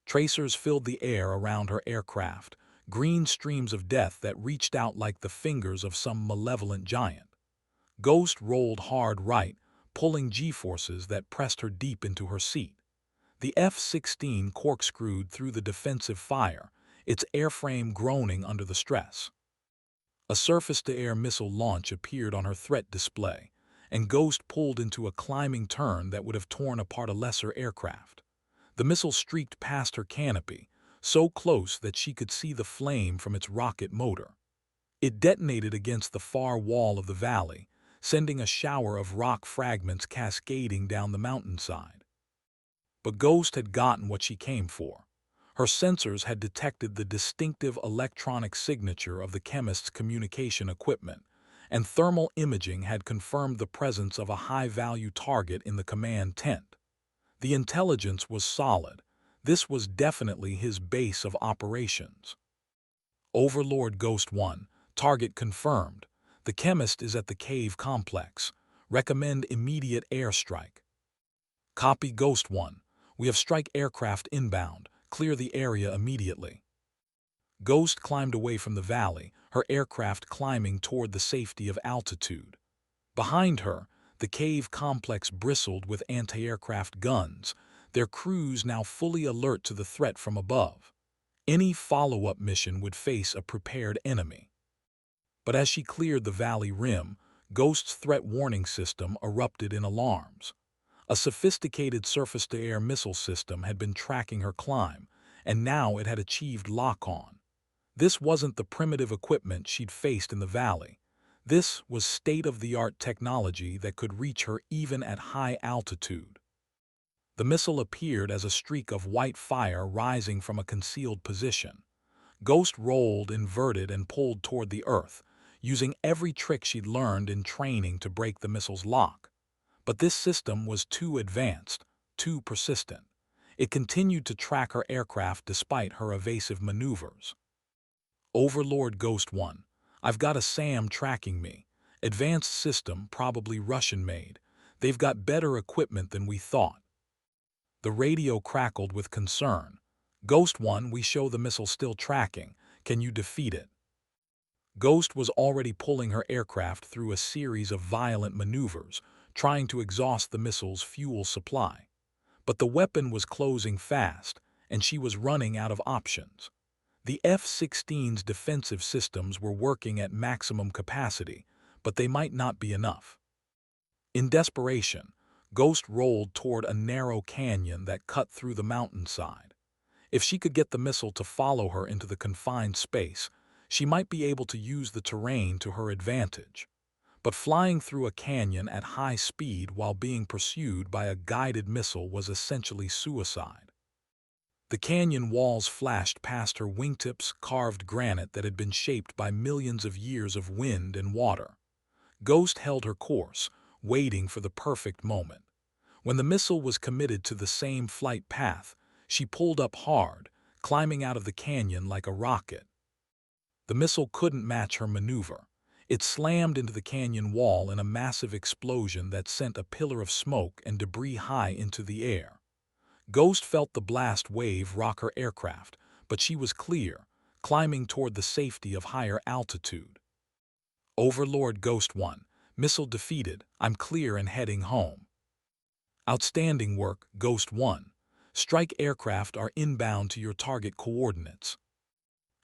Tracers filled the air around her aircraft, green streams of death that reached out like the fingers of some malevolent giant. Ghost rolled hard right, pulling G-forces that pressed her deep into her seat. The F-16 corkscrewed through the defensive fire, its airframe groaning under the stress. A surface-to-air missile launch appeared on her threat display, and Ghost pulled into a climbing turn that would have torn apart a lesser aircraft. The missile streaked past her canopy, so close that she could see the flame from its rocket motor. It detonated against the far wall of the valley, sending a shower of rock fragments cascading down the mountainside. But Ghost had gotten what she came for. Her sensors had detected the distinctive electronic signature of the chemist's communication equipment, and thermal imaging had confirmed the presence of a high-value target in the command tent. The intelligence was solid. This was definitely his base of operations. Overlord Ghost 1, target confirmed. The chemist is at the cave complex. Recommend immediate airstrike. Copy Ghost 1. We have strike aircraft inbound. Clear the area immediately. Ghost climbed away from the valley, her aircraft climbing toward the safety of altitude. Behind her, the cave complex bristled with anti-aircraft guns, their crews now fully alert to the threat from above. Any follow-up mission would face a prepared enemy. But as she cleared the valley rim, Ghost's threat warning system erupted in alarms. A sophisticated surface-to-air missile system had been tracking her climb, and now it had achieved lock-on. This wasn't the primitive equipment she'd faced in the valley. This was state-of-the-art technology that could reach her even at high altitude. The missile appeared as a streak of white fire rising from a concealed position. Ghost rolled, inverted, and pulled toward the Earth, using every trick she'd learned in training to break the missile's lock. But this system was too advanced, too persistent. It continued to track her aircraft despite her evasive maneuvers. Overlord Ghost 1, I've got a SAM tracking me. Advanced system, probably Russian-made. They've got better equipment than we thought. The radio crackled with concern. Ghost 1, we show the missile still tracking. Can you defeat it? Ghost was already pulling her aircraft through a series of violent maneuvers, trying to exhaust the missile's fuel supply. But the weapon was closing fast, and she was running out of options. The F-16's defensive systems were working at maximum capacity, but they might not be enough. In desperation, Ghost rolled toward a narrow canyon that cut through the mountainside. If she could get the missile to follow her into the confined space, she might be able to use the terrain to her advantage. But flying through a canyon at high speed while being pursued by a guided missile was essentially suicide. The canyon walls flashed past her wingtips, carved granite that had been shaped by millions of years of wind and water. Ghost held her course, waiting for the perfect moment. When the missile was committed to the same flight path, she pulled up hard, climbing out of the canyon like a rocket. The missile couldn't match her maneuver. It slammed into the canyon wall in a massive explosion that sent a pillar of smoke and debris high into the air. Ghost felt the blast wave rock her aircraft, but she was clear, climbing toward the safety of higher altitude. Overlord Ghost 1, missile defeated, I'm clear and heading home. Outstanding work, Ghost 1. Strike aircraft are inbound to your target coordinates.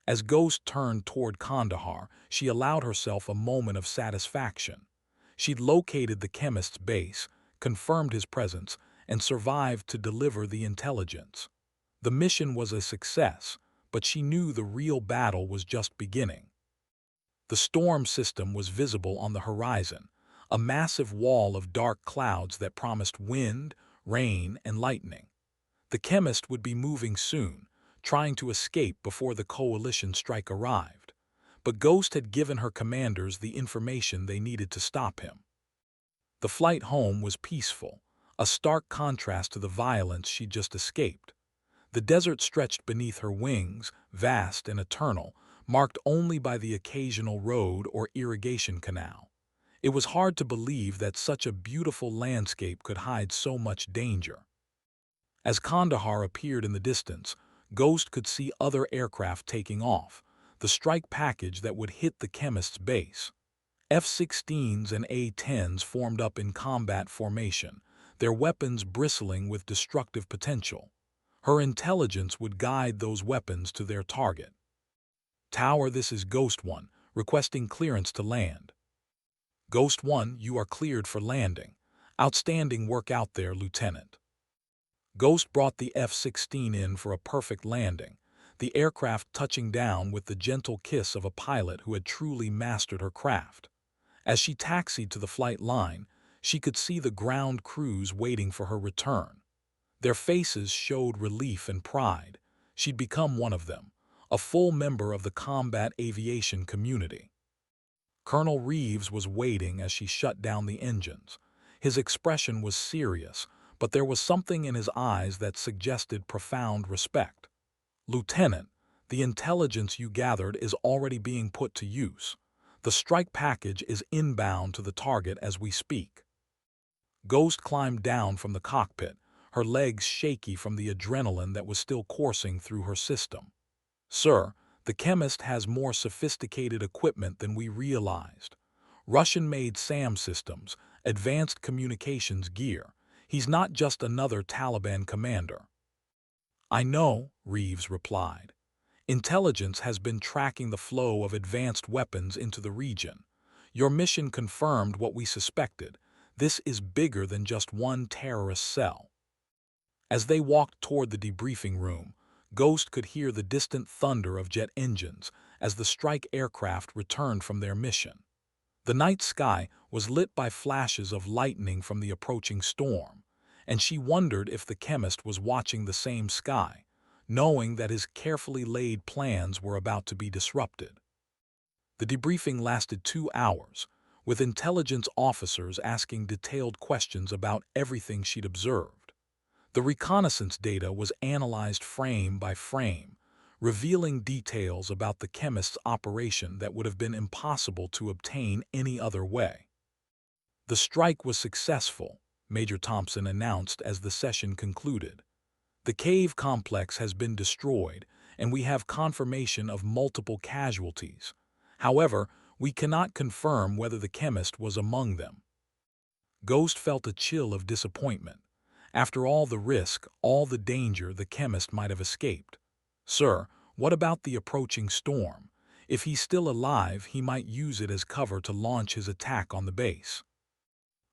As Ghost turned toward Kandahar, she allowed herself a moment of satisfaction. She'd located the chemist's base, confirmed his presence, and survived to deliver the intelligence. The mission was a success, but she knew the real battle was just beginning. The storm system was visible on the horizon, a massive wall of dark clouds that promised wind, rain, and lightning. The chemist would be moving soon, trying to escape before the coalition strike arrived. But Ghost had given her commanders the information they needed to stop him. The flight home was peaceful, a stark contrast to the violence she'd just escaped. The desert stretched beneath her wings, vast and eternal, marked only by the occasional road or irrigation canal. It was hard to believe that such a beautiful landscape could hide so much danger. As Kandahar appeared in the distance, Ghost could see other aircraft taking off, the strike package that would hit the chemist's base. F-16s and A-10s formed up in combat formation, their weapons bristling with destructive potential. Her intelligence would guide those weapons to their target. Tower, this is Ghost 1, requesting clearance to land. Ghost 1, you are cleared for landing. Outstanding work out there, Lieutenant. Ghost brought the F-16 in for a perfect landing, the aircraft touching down with the gentle kiss of a pilot who had truly mastered her craft. As she taxied to the flight line, she could see the ground crews waiting for her return. Their faces showed relief and pride. She'd become one of them, a full member of the combat aviation community. Colonel Reeves was waiting as she shut down the engines. His expression was serious, but there was something in his eyes that suggested profound respect. Lieutenant, the intelligence you gathered is already being put to use. The strike package is inbound to the target as we speak. Ghost climbed down from the cockpit, her legs shaky from the adrenaline that was still coursing through her system. Sir, the chemist has more sophisticated equipment than we realized. Russian-made SAM systems, advanced communications gear. He's not just another Taliban commander. I know, Reeves replied. Intelligence has been tracking the flow of advanced weapons into the region. Your mission confirmed what we suspected. This is bigger than just one terrorist cell. As they walked toward the debriefing room, Ghost could hear the distant thunder of jet engines as the strike aircraft returned from their mission. The night sky was lit by flashes of lightning from the approaching storm, and she wondered if the chemist was watching the same sky, knowing that his carefully laid plans were about to be disrupted. The debriefing lasted 2 hours, with intelligence officers asking detailed questions about everything she'd observed. The reconnaissance data was analyzed frame by frame, revealing details about the chemist's operation that would have been impossible to obtain any other way. The strike was successful, Major Thompson announced as the session concluded. The cave complex has been destroyed, and we have confirmation of multiple casualties. However, we cannot confirm whether the chemist was among them. Ghost felt a chill of disappointment. After all the risk, all the danger, the chemist might have escaped. Sir, what about the approaching storm? If he's still alive, he might use it as cover to launch his attack on the base.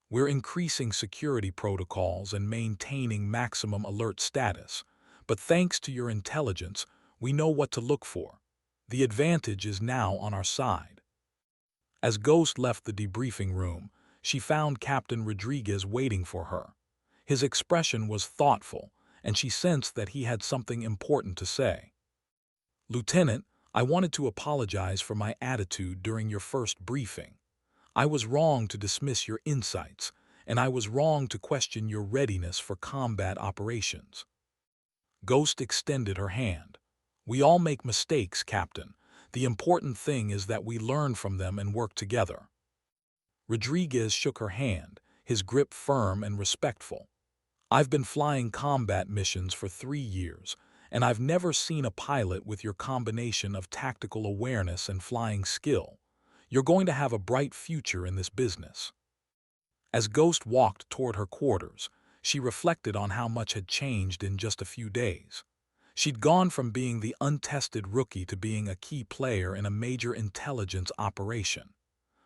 We're increasing security protocols and maintaining maximum alert status, but thanks to your intelligence, we know what to look for. The advantage is now on our side. As Ghost left the debriefing room, she found Captain Rodriguez waiting for her. His expression was thoughtful, and she sensed that he had something important to say. Lieutenant, I wanted to apologize for my attitude during your first briefing. I was wrong to dismiss your insights, and I was wrong to question your readiness for combat operations. Ghost extended her hand. We all make mistakes, Captain. The important thing is that we learn from them and work together. Rodriguez shook her hand, his grip firm and respectful. I've been flying combat missions for 3 years, and I've never seen a pilot with your combination of tactical awareness and flying skill. You're going to have a bright future in this business. As Ghost walked toward her quarters, she reflected on how much had changed in just a few days. She'd gone from being the untested rookie to being a key player in a major intelligence operation.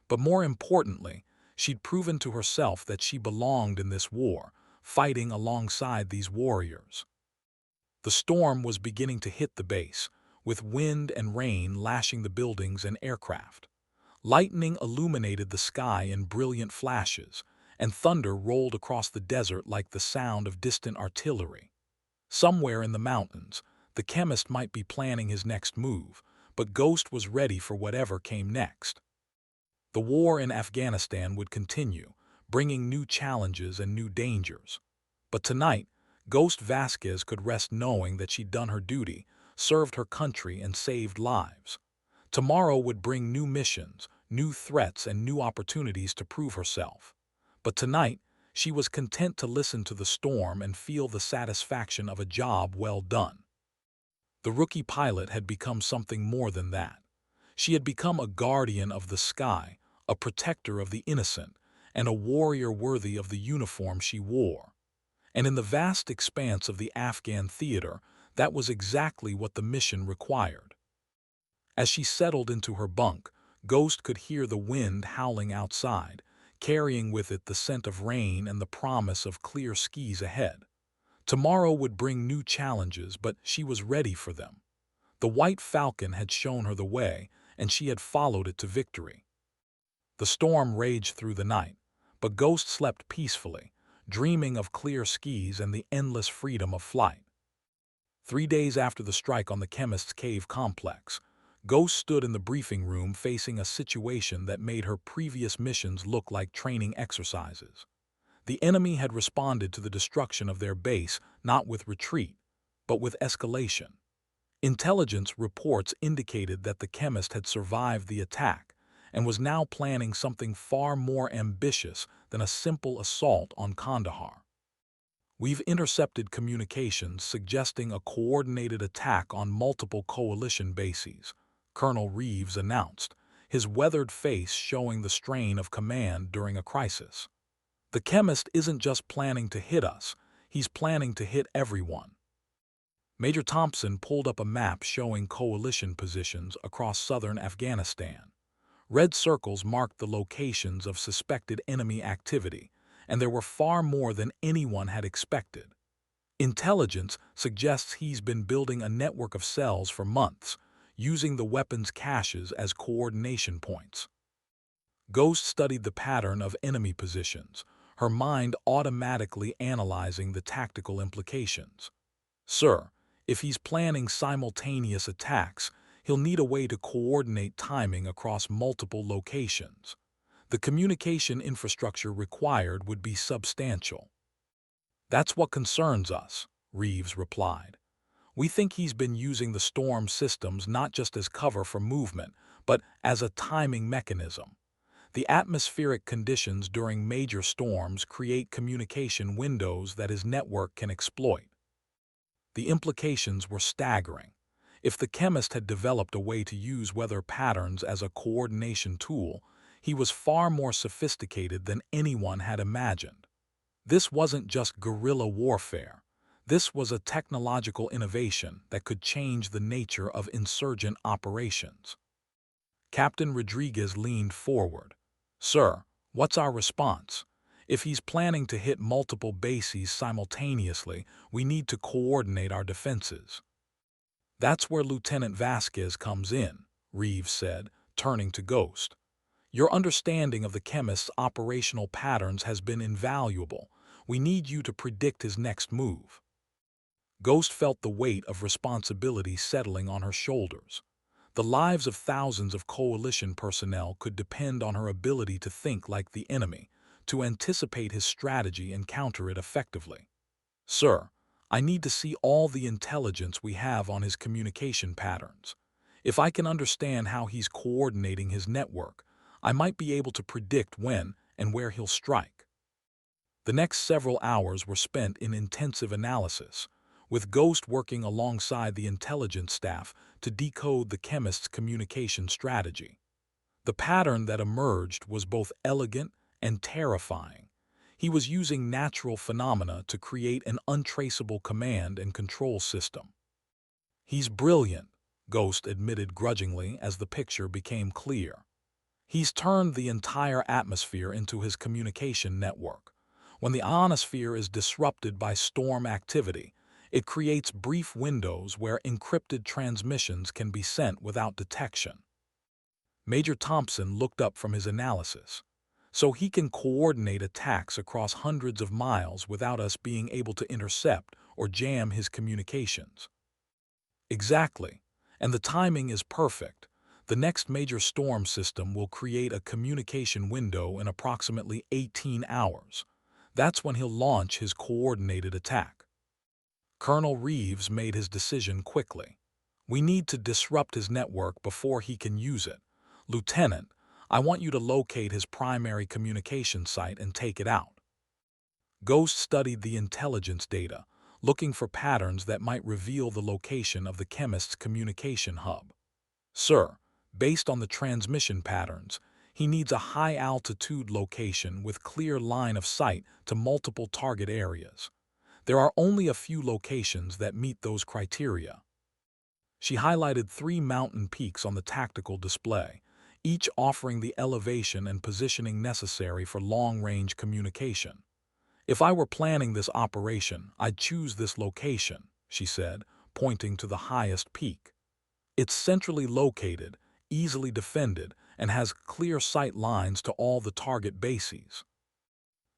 But more importantly, she'd proven to herself that she belonged in this war, fighting alongside these warriors. The storm was beginning to hit the base, with wind and rain lashing the buildings and aircraft. Lightning illuminated the sky in brilliant flashes, and thunder rolled across the desert like the sound of distant artillery. Somewhere in the mountains, the chemist might be planning his next move, but Ghost was ready for whatever came next. The war in Afghanistan would continue, bringing new challenges and new dangers. But tonight, Ghost Vasquez could rest knowing that she'd done her duty, served her country, and saved lives. Tomorrow would bring new missions, new threats, and new opportunities to prove herself. But tonight, she was content to listen to the storm and feel the satisfaction of a job well done. The rookie pilot had become something more than that. She had become a guardian of the sky, a protector of the innocent, and a warrior worthy of the uniform she wore. And in the vast expanse of the Afghan theater, that was exactly what the mission required. As she settled into her bunk, Ghost could hear the wind howling outside, carrying with it the scent of rain and the promise of clear skies ahead. Tomorrow would bring new challenges, but she was ready for them. The White Falcon had shown her the way, and she had followed it to victory. The storm raged through the night, but Ghost slept peacefully, dreaming of clear skies and the endless freedom of flight. 3 days after the strike on the Chemist's Cave complex, Ghost stood in the briefing room facing a situation that made her previous missions look like training exercises. The enemy had responded to the destruction of their base not with retreat, but with escalation. Intelligence reports indicated that the chemist had survived the attack and was now planning something far more ambitious than a simple assault on Kandahar. "We've intercepted communications suggesting a coordinated attack on multiple coalition bases," Colonel Reeves announced, his weathered face showing the strain of command during a crisis. "The chemist isn't just planning to hit us, he's planning to hit everyone." Major Thompson pulled up a map showing coalition positions across southern Afghanistan. Red circles marked the locations of suspected enemy activity, and there were far more than anyone had expected. Intelligence suggests he's been building a network of cells for months, using the weapons caches as coordination points. Ghost studied the pattern of enemy positions, her mind automatically analyzing the tactical implications. "Sir, if he's planning simultaneous attacks, he'll need a way to coordinate timing across multiple locations. The communication infrastructure required would be substantial." "That's what concerns us," Reeves replied. "We think he's been using the storm systems not just as cover for movement, but as a timing mechanism. The atmospheric conditions during major storms create communication windows that his network can exploit." The implications were staggering. If the chemist had developed a way to use weather patterns as a coordination tool, he was far more sophisticated than anyone had imagined. This wasn't just guerrilla warfare. This was a technological innovation that could change the nature of insurgent operations. Captain Rodriguez leaned forward. "Sir, what's our response? If he's planning to hit multiple bases simultaneously, we need to coordinate our defenses." "That's where Lieutenant Vasquez comes in," Reeves said, turning to Ghost. "Your understanding of the chemist's operational patterns has been invaluable. We need you to predict his next move." Ghost felt the weight of responsibility settling on her shoulders. The lives of thousands of coalition personnel could depend on her ability to think like the enemy, to anticipate his strategy and counter it effectively. "Sir, I need to see all the intelligence we have on his communication patterns. If I can understand how he's coordinating his network, I might be able to predict when and where he'll strike." The next several hours were spent in intensive analysis, with Ghost working alongside the intelligence staff to decode the chemist's communication strategy. The pattern that emerged was both elegant and terrifying. He was using natural phenomena to create an untraceable command and control system. He's brilliant, Ghost admitted grudgingly as the picture became clear. He's turned the entire atmosphere into his communication network. When the ionosphere is disrupted by storm activity, it creates brief windows where encrypted transmissions can be sent without detection. Major Thompson looked up from his analysis. So he can coordinate attacks across hundreds of miles without us being able to intercept or jam his communications. Exactly. And the timing is perfect. The next major storm system will create a communication window in approximately 18 hours. That's when he'll launch his coordinated attack. Colonel Reeves made his decision quickly. We need to disrupt his network before he can use it. Lieutenant, I want you to locate his primary communication site and take it out. Ghost studied the intelligence data, looking for patterns that might reveal the location of the chemist's communication hub. Sir, based on the transmission patterns, he needs a high-altitude location with clear line of sight to multiple target areas. There are only a few locations that meet those criteria. She highlighted 3 mountain peaks on the tactical display, each offering the elevation and positioning necessary for long-range communication. If I were planning this operation, I'd choose this location, she said, pointing to the highest peak. It's centrally located, easily defended, and has clear sight lines to all the target bases.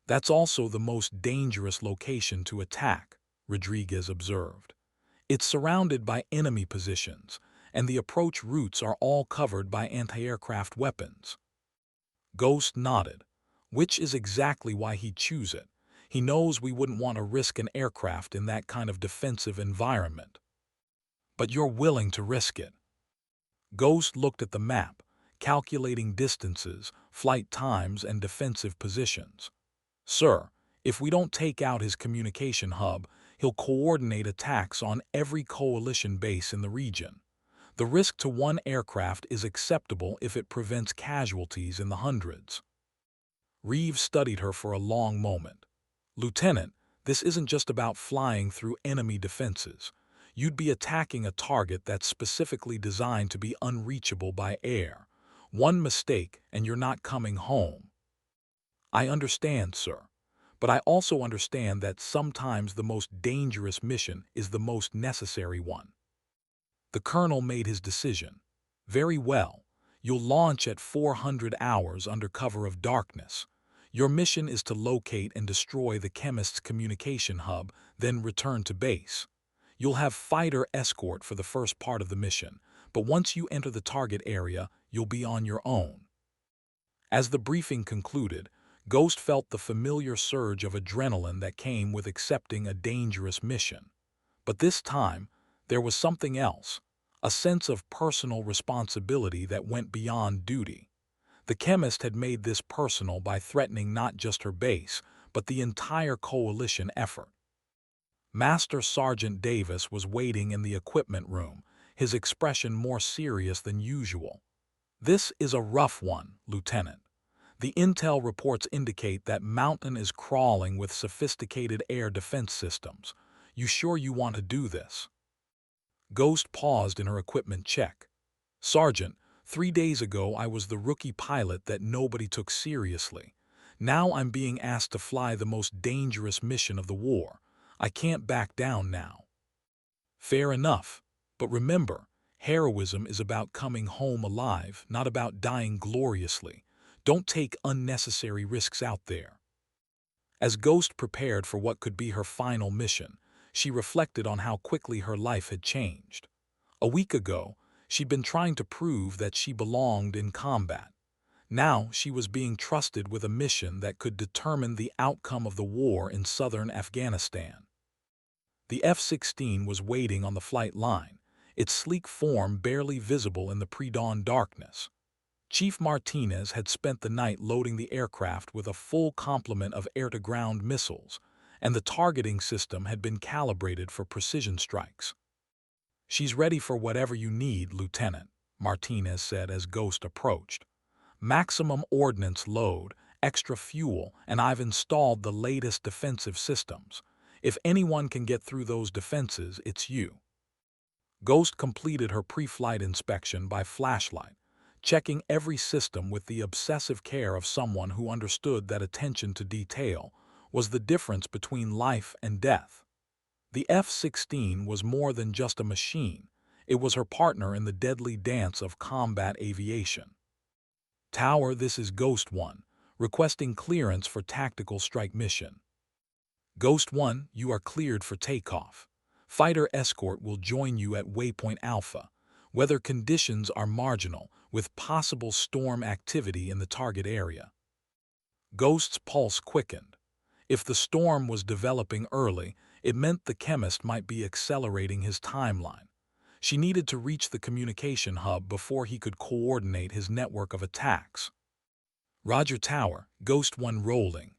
That's also the most dangerous location to attack, Rodriguez observed. It's surrounded by enemy positions, and the approach routes are all covered by anti-aircraft weapons. Ghost nodded, which is exactly why he'd choose it. He knows we wouldn't want to risk an aircraft in that kind of defensive environment. But you're willing to risk it. Ghost looked at the map, calculating distances, flight times, and defensive positions. Sir, if we don't take out his communication hub, he'll coordinate attacks on every coalition base in the region. The risk to one aircraft is acceptable if it prevents casualties in the hundreds. Reeves studied her for a long moment. Lieutenant, this isn't just about flying through enemy defenses. You'd be attacking a target that's specifically designed to be unreachable by air. One mistake and you're not coming home. I understand, sir. But I also understand that sometimes the most dangerous mission is the most necessary one. The colonel made his decision. Very well. You'll launch at 400 hours under cover of darkness. Your mission is to locate and destroy the chemist's communication hub, then return to base. You'll have fighter escort for the first part of the mission, but once you enter the target area, you'll be on your own. As the briefing concluded, Ghost felt the familiar surge of adrenaline that came with accepting a dangerous mission. But this time, there was something else, a sense of personal responsibility that went beyond duty. The chemist had made this personal by threatening not just her base, but the entire coalition effort. Master Sergeant Davis was waiting in the equipment room, his expression more serious than usual. This is a rough one, Lieutenant. The intel reports indicate that Mountain is crawling with sophisticated air defense systems. You sure you want to do this? Ghost paused in her equipment check. Sergeant, 3 days ago I was the rookie pilot that nobody took seriously. Now I'm being asked to fly the most dangerous mission of the war. I can't back down now. Fair enough. But remember, heroism is about coming home alive, not about dying gloriously. Don't take unnecessary risks out there. As Ghost prepared for what could be her final mission, she reflected on how quickly her life had changed. A week ago, she'd been trying to prove that she belonged in combat. Now she was being trusted with a mission that could determine the outcome of the war in southern Afghanistan. The F-16 was waiting on the flight line, its sleek form barely visible in the pre-dawn darkness. Chief Martinez had spent the night loading the aircraft with a full complement of air-to-ground missiles, and the targeting system had been calibrated for precision strikes. "She's ready for whatever you need, Lieutenant," Martinez said as Ghost approached. "Maximum ordnance load, extra fuel, and I've installed the latest defensive systems. If anyone can get through those defenses, it's you." Ghost completed her pre-flight inspection by flashlight, checking every system with the obsessive care of someone who understood that attention to detail was the difference between life and death. The F-16 was more than just a machine. It was her partner in the deadly dance of combat aviation. Tower, this is Ghost 1, requesting clearance for tactical strike mission. Ghost 1, you are cleared for takeoff. Fighter escort will join you at Waypoint Alpha. Weather conditions are marginal, with possible storm activity in the target area. Ghost's pulse quickened. If the storm was developing early, it meant the chemist might be accelerating his timeline. She needed to reach the communication hub before he could coordinate his network of attacks. Roger Tower, Ghost 1 rolling.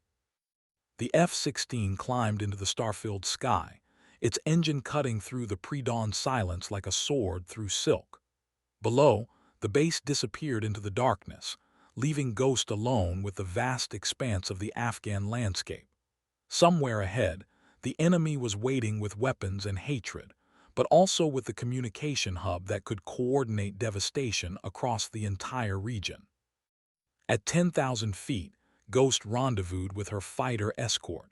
The F-16 climbed into the star-filled sky, its engine cutting through the pre-dawn silence like a sword through silk. Below, the base disappeared into the darkness, leaving Ghost alone with the vast expanse of the Afghan landscape. Somewhere ahead, the enemy was waiting with weapons and hatred, but also with the communication hub that could coordinate devastation across the entire region. At 10,000 feet, Ghost rendezvoused with her fighter escort,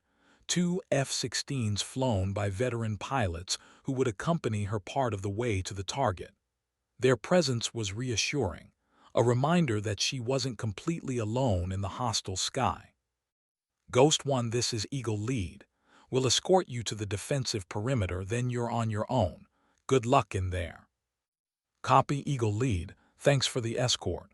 two F-16s flown by veteran pilots who would accompany her part of the way to the target. Their presence was reassuring, a reminder that she wasn't completely alone in the hostile sky. Ghost 1, this is Eagle Lead. We'll escort you to the defensive perimeter, then you're on your own. Good luck in there. Copy, Eagle Lead. Thanks for the escort.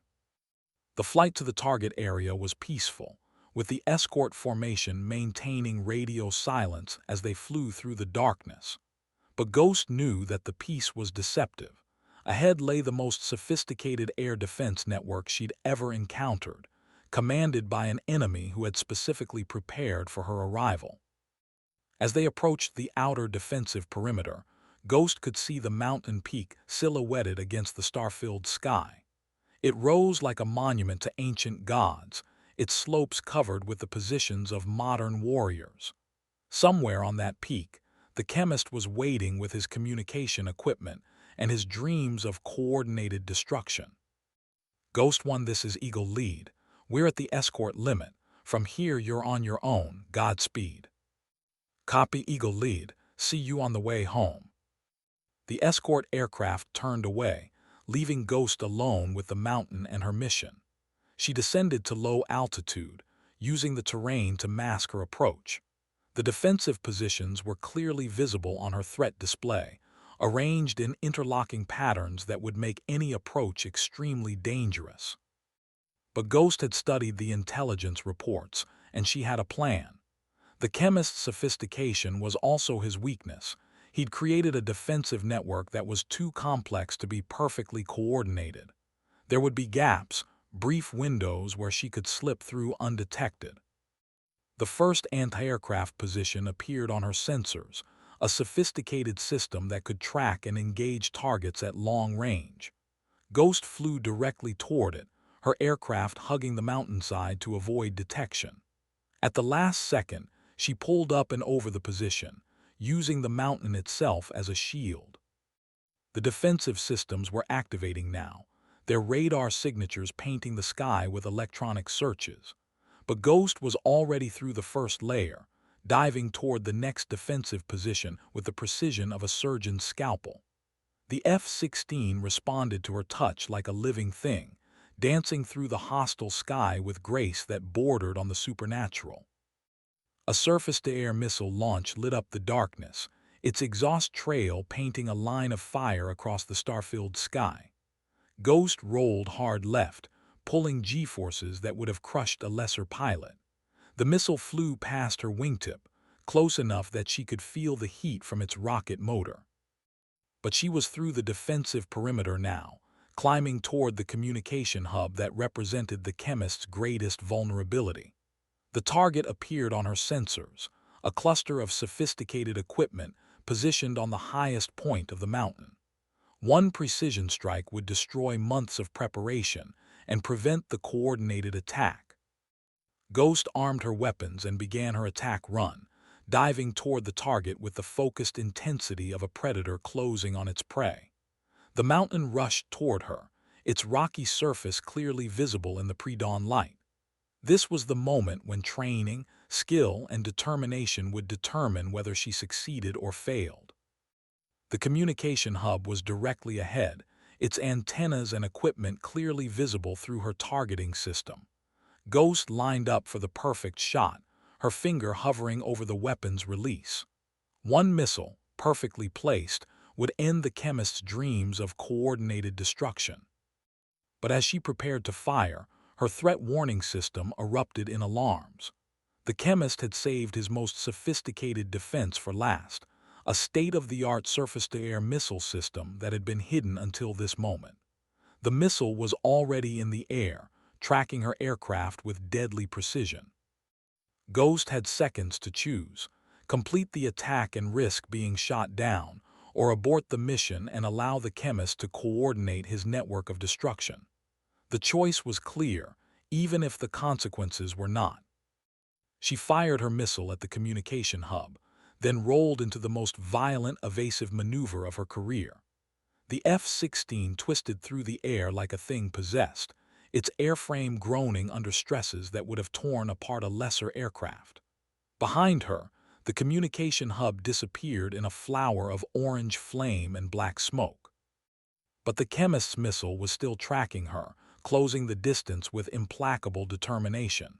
The flight to the target area was peaceful, with the escort formation maintaining radio silence as they flew through the darkness. But Ghost knew that the peace was deceptive. Ahead lay the most sophisticated air defense network she'd ever encountered, commanded by an enemy who had specifically prepared for her arrival. As they approached the outer defensive perimeter, Ghost could see the mountain peak silhouetted against the star-filled sky. It rose like a monument to ancient gods, its slopes covered with the positions of modern warriors. Somewhere on that peak, the chemist was waiting with his communication equipment and his dreams of coordinated destruction. Ghost 1, this is Eagle Lead. We're at the escort limit. From here you're on your own. Godspeed. Copy, Eagle Lead. See you on the way home. The escort aircraft turned away, leaving Ghost alone with the mountain and her mission. She descended to low altitude, using the terrain to mask her approach. The defensive positions were clearly visible on her threat display, arranged in interlocking patterns that would make any approach extremely dangerous. But Ghost had studied the intelligence reports, and she had a plan. The chemist's sophistication was also his weakness. He'd created a defensive network that was too complex to be perfectly coordinated. There would be gaps, brief windows where she could slip through undetected. The first anti-aircraft position appeared on her sensors, a sophisticated system that could track and engage targets at long range. Ghost flew directly toward it, her aircraft hugging the mountainside to avoid detection. At the last second, she pulled up and over the position, using the mountain itself as a shield. The defensive systems were activating now, their radar signatures painting the sky with electronic searches. But Ghost was already through the first layer, diving toward the next defensive position with the precision of a surgeon's scalpel. The F-16 responded to her touch like a living thing, dancing through the hostile sky with grace that bordered on the supernatural. A surface-to-air missile launch lit up the darkness, its exhaust trail painting a line of fire across the star-filled sky. Ghost rolled hard left, pulling G-forces that would have crushed a lesser pilot. The missile flew past her wingtip, close enough that she could feel the heat from its rocket motor. But she was through the defensive perimeter now, climbing toward the communication hub that represented the chemist's greatest vulnerability. The target appeared on her sensors, a cluster of sophisticated equipment positioned on the highest point of the mountain. One precision strike would destroy months of preparation and prevent the coordinated attack. Ghost armed her weapons and began her attack run, diving toward the target with the focused intensity of a predator closing on its prey. The mountain rushed toward her, its rocky surface clearly visible in the pre-dawn light. This was the moment when training, skill, and determination would determine whether she succeeded or failed. The communication hub was directly ahead, its antennas and equipment clearly visible through her targeting system. Ghost lined up for the perfect shot, her finger hovering over the weapon's release. One missile, perfectly placed, would end the chemist's dreams of coordinated destruction. But as she prepared to fire, her threat warning system erupted in alarms. The chemist had saved his most sophisticated defense for last, a state-of-the-art surface-to-air missile system that had been hidden until this moment. The missile was already in the air, tracking her aircraft with deadly precision. Ghost had seconds to choose: complete the attack and risk being shot down, or abort the mission and allow the chemist to coordinate his network of destruction. The choice was clear, even if the consequences were not. She fired her missile at the communication hub, then rolled into the most violent evasive maneuver of her career. The F-16 twisted through the air like a thing possessed, its airframe groaning under stresses that would have torn apart a lesser aircraft. Behind her, the communication hub disappeared in a flower of orange flame and black smoke. But the chemist's missile was still tracking her, closing the distance with implacable determination.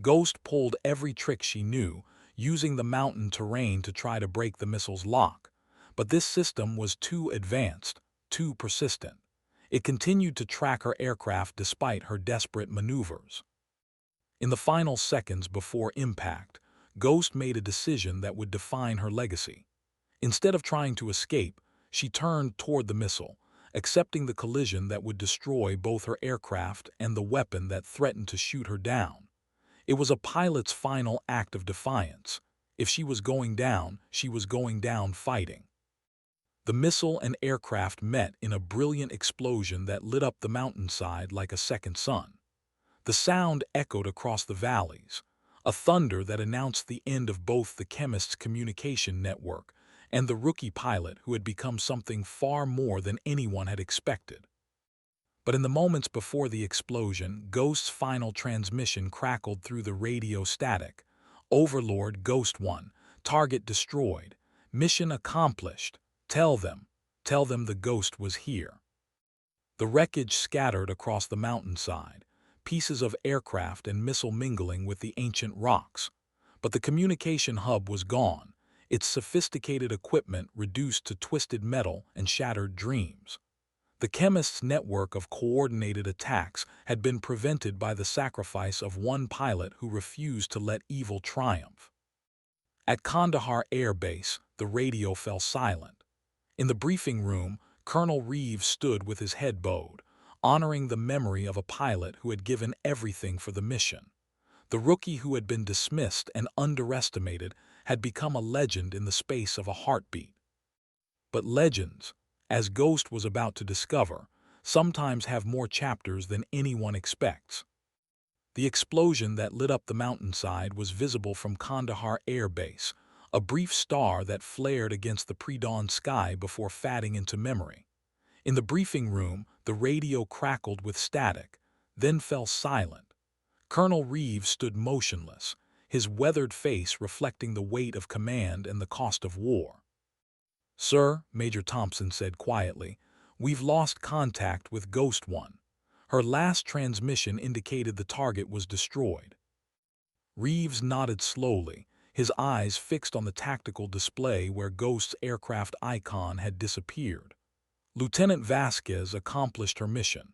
Ghost pulled every trick she knew, using the mountain terrain to try to break the missile's lock. But this system was too advanced, too persistent. It continued to track her aircraft despite her desperate maneuvers. In the final seconds before impact, Ghost made a decision that would define her legacy. Instead of trying to escape, she turned toward the missile, accepting the collision that would destroy both her aircraft and the weapon that threatened to shoot her down. It was a pilot's final act of defiance. If she was going down, she was going down fighting. The missile and aircraft met in a brilliant explosion that lit up the mountainside like a second sun. The sound echoed across the valleys, a thunder that announced the end of both the chemist's communication network and the rookie pilot who had become something far more than anyone had expected. But in the moments before the explosion, Ghost's final transmission crackled through the radio static. "Overlord Ghost 1, target destroyed. Mission accomplished. Tell them the Ghost was here." The wreckage scattered across the mountainside, pieces of aircraft and missile mingling with the ancient rocks. But the communication hub was gone, its sophisticated equipment reduced to twisted metal and shattered dreams. The chemist's network of coordinated attacks had been prevented by the sacrifice of one pilot who refused to let evil triumph. At Kandahar Air Base, the radio fell silent. In the briefing room, Colonel Reeves stood with his head bowed, honoring the memory of a pilot who had given everything for the mission. The rookie who had been dismissed and underestimated had become a legend in the space of a heartbeat. But legends, as Ghost was about to discover, sometimes have more chapters than anyone expects. The explosion that lit up the mountainside was visible from Kandahar Air Base, a brief star that flared against the pre-dawn sky before fading into memory. In the briefing room, the radio crackled with static, then fell silent. Colonel Reeves stood motionless, his weathered face reflecting the weight of command and the cost of war. "Sir," Major Thompson said quietly, "we've lost contact with Ghost 1. Her last transmission indicated the target was destroyed." Reeves nodded slowly, his eyes fixed on the tactical display where Ghost's aircraft icon had disappeared. "Lieutenant Vasquez accomplished her mission.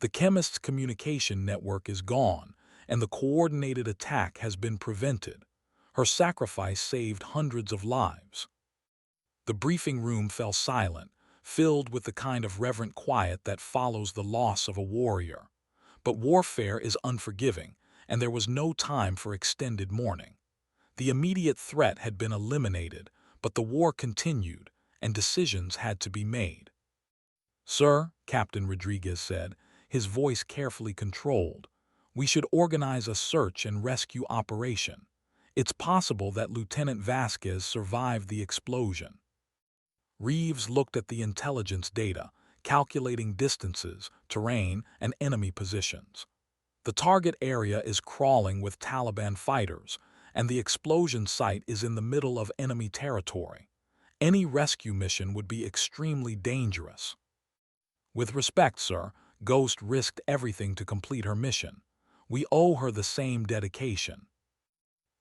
The chemist's communication network is gone, and the coordinated attack has been prevented. Her sacrifice saved hundreds of lives." The briefing room fell silent, filled with the kind of reverent quiet that follows the loss of a warrior. But warfare is unforgiving, and there was no time for extended mourning. The immediate threat had been eliminated, but the war continued, and decisions had to be made. "Sir," Captain Rodriguez said, his voice carefully controlled, "we should organize a search and rescue operation. It's possible that Lieutenant Vasquez survived the explosion." Reeves looked at the intelligence data, calculating distances, terrain, and enemy positions. The target area is crawling with Taliban fighters, and the explosion site is in the middle of enemy territory. Any rescue mission would be extremely dangerous. With respect, sir, Ghost risked everything to complete her mission. We owe her the same dedication.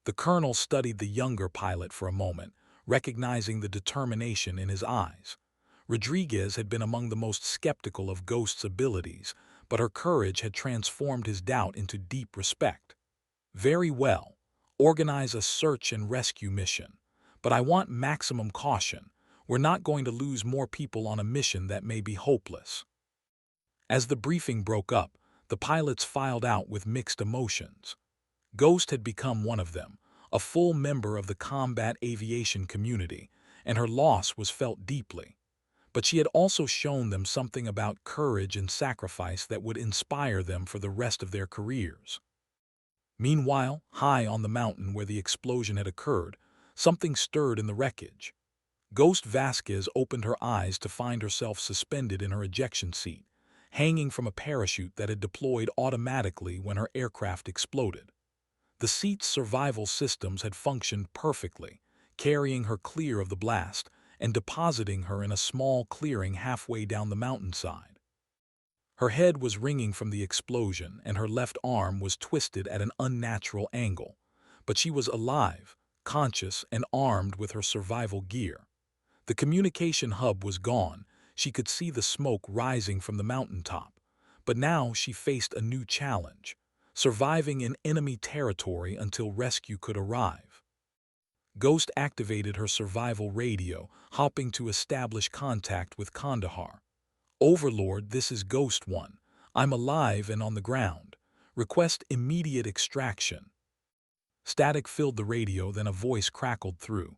The colonel studied the younger pilot for a moment, recognizing the determination in his eyes. Rodriguez had been among the most skeptical of Ghost's abilities, but her courage had transformed his doubt into deep respect. Very well. Organize a search and rescue mission. But I want maximum caution. We're not going to lose more people on a mission that may be hopeless. As the briefing broke up, the pilots filed out with mixed emotions. Ghost had become one of them, a full member of the combat aviation community, and her loss was felt deeply. But she had also shown them something about courage and sacrifice that would inspire them for the rest of their careers. Meanwhile, high on the mountain where the explosion had occurred, something stirred in the wreckage. Ghost Vasquez opened her eyes to find herself suspended in her ejection seat, hanging from a parachute that had deployed automatically when her aircraft exploded. The seat's survival systems had functioned perfectly, carrying her clear of the blast and depositing her in a small clearing halfway down the mountainside. Her head was ringing from the explosion and her left arm was twisted at an unnatural angle, but she was alive, conscious, and armed with her survival gear. The communication hub was gone. She could see the smoke rising from the mountaintop, but now she faced a new challenge: surviving in enemy territory until rescue could arrive. Ghost activated her survival radio, hoping to establish contact with Kandahar. Overlord, this is Ghost One. I'm alive and on the ground. Request immediate extraction. Static filled the radio, then a voice crackled through.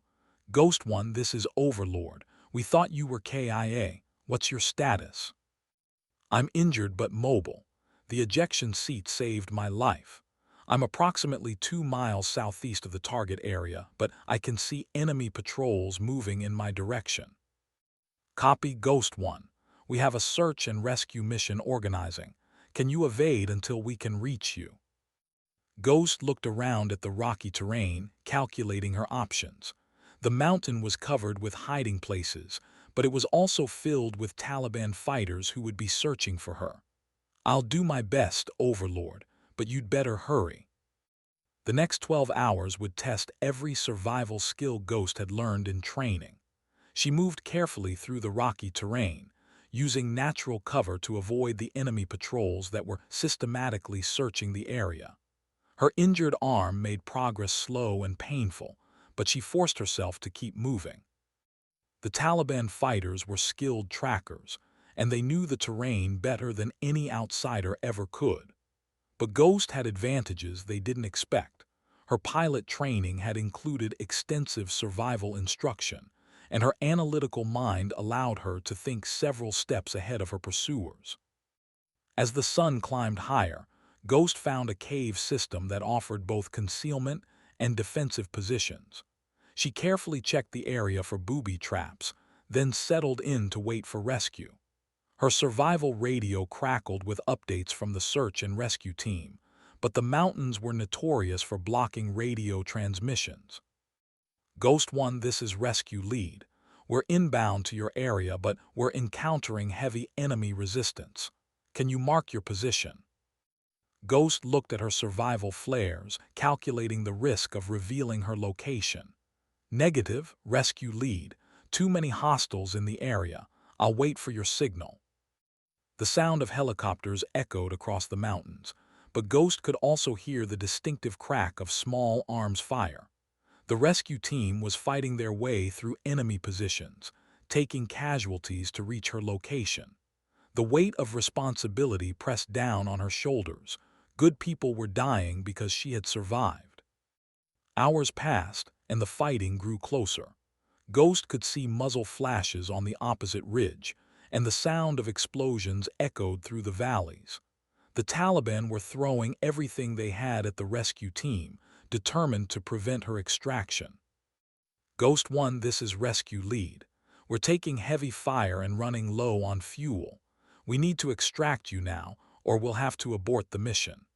Ghost One, this is Overlord. We thought you were KIA. What's your status? I'm injured but mobile. The ejection seat saved my life. I'm approximately 2 miles southeast of the target area, but I can see enemy patrols moving in my direction. Copy, Ghost One. We have a search and rescue mission organizing. Can you evade until we can reach you? Ghost looked around at the rocky terrain, calculating her options. The mountain was covered with hiding places, but it was also filled with Taliban fighters who would be searching for her. I'll do my best, Overlord, but you'd better hurry. The next 12 hours would test every survival skill Ghost had learned in training. She moved carefully through the rocky terrain, using natural cover to avoid the enemy patrols that were systematically searching the area. Her injured arm made progress slow and painful, but she forced herself to keep moving. The Taliban fighters were skilled trackers, and they knew the terrain better than any outsider ever could. But Ghost had advantages they didn't expect. Her pilot training had included extensive survival instruction, and her analytical mind allowed her to think several steps ahead of her pursuers. As the sun climbed higher, Ghost found a cave system that offered both concealment and defensive positions. She carefully checked the area for booby traps, then settled in to wait for rescue. Her survival radio crackled with updates from the search and rescue team, but the mountains were notorious for blocking radio transmissions. Ghost One, this is Rescue Lead. We're inbound to your area, but we're encountering heavy enemy resistance. Can you mark your position? Ghost looked at her survival flares, calculating the risk of revealing her location. Negative, Rescue Lead. Too many hostiles in the area. I'll wait for your signal. The sound of helicopters echoed across the mountains, but Ghost could also hear the distinctive crack of small arms fire. The rescue team was fighting their way through enemy positions, taking casualties to reach her location. The weight of responsibility pressed down on her shoulders. Good people were dying because she had survived. Hours passed, and the fighting grew closer. Ghost could see muzzle flashes on the opposite ridge, and the sound of explosions echoed through the valleys. The Taliban were throwing everything they had at the rescue team, determined to prevent her extraction. Ghost One, this is Rescue Lead. We're taking heavy fire and running low on fuel. We need to extract you now, or we'll have to abort the mission."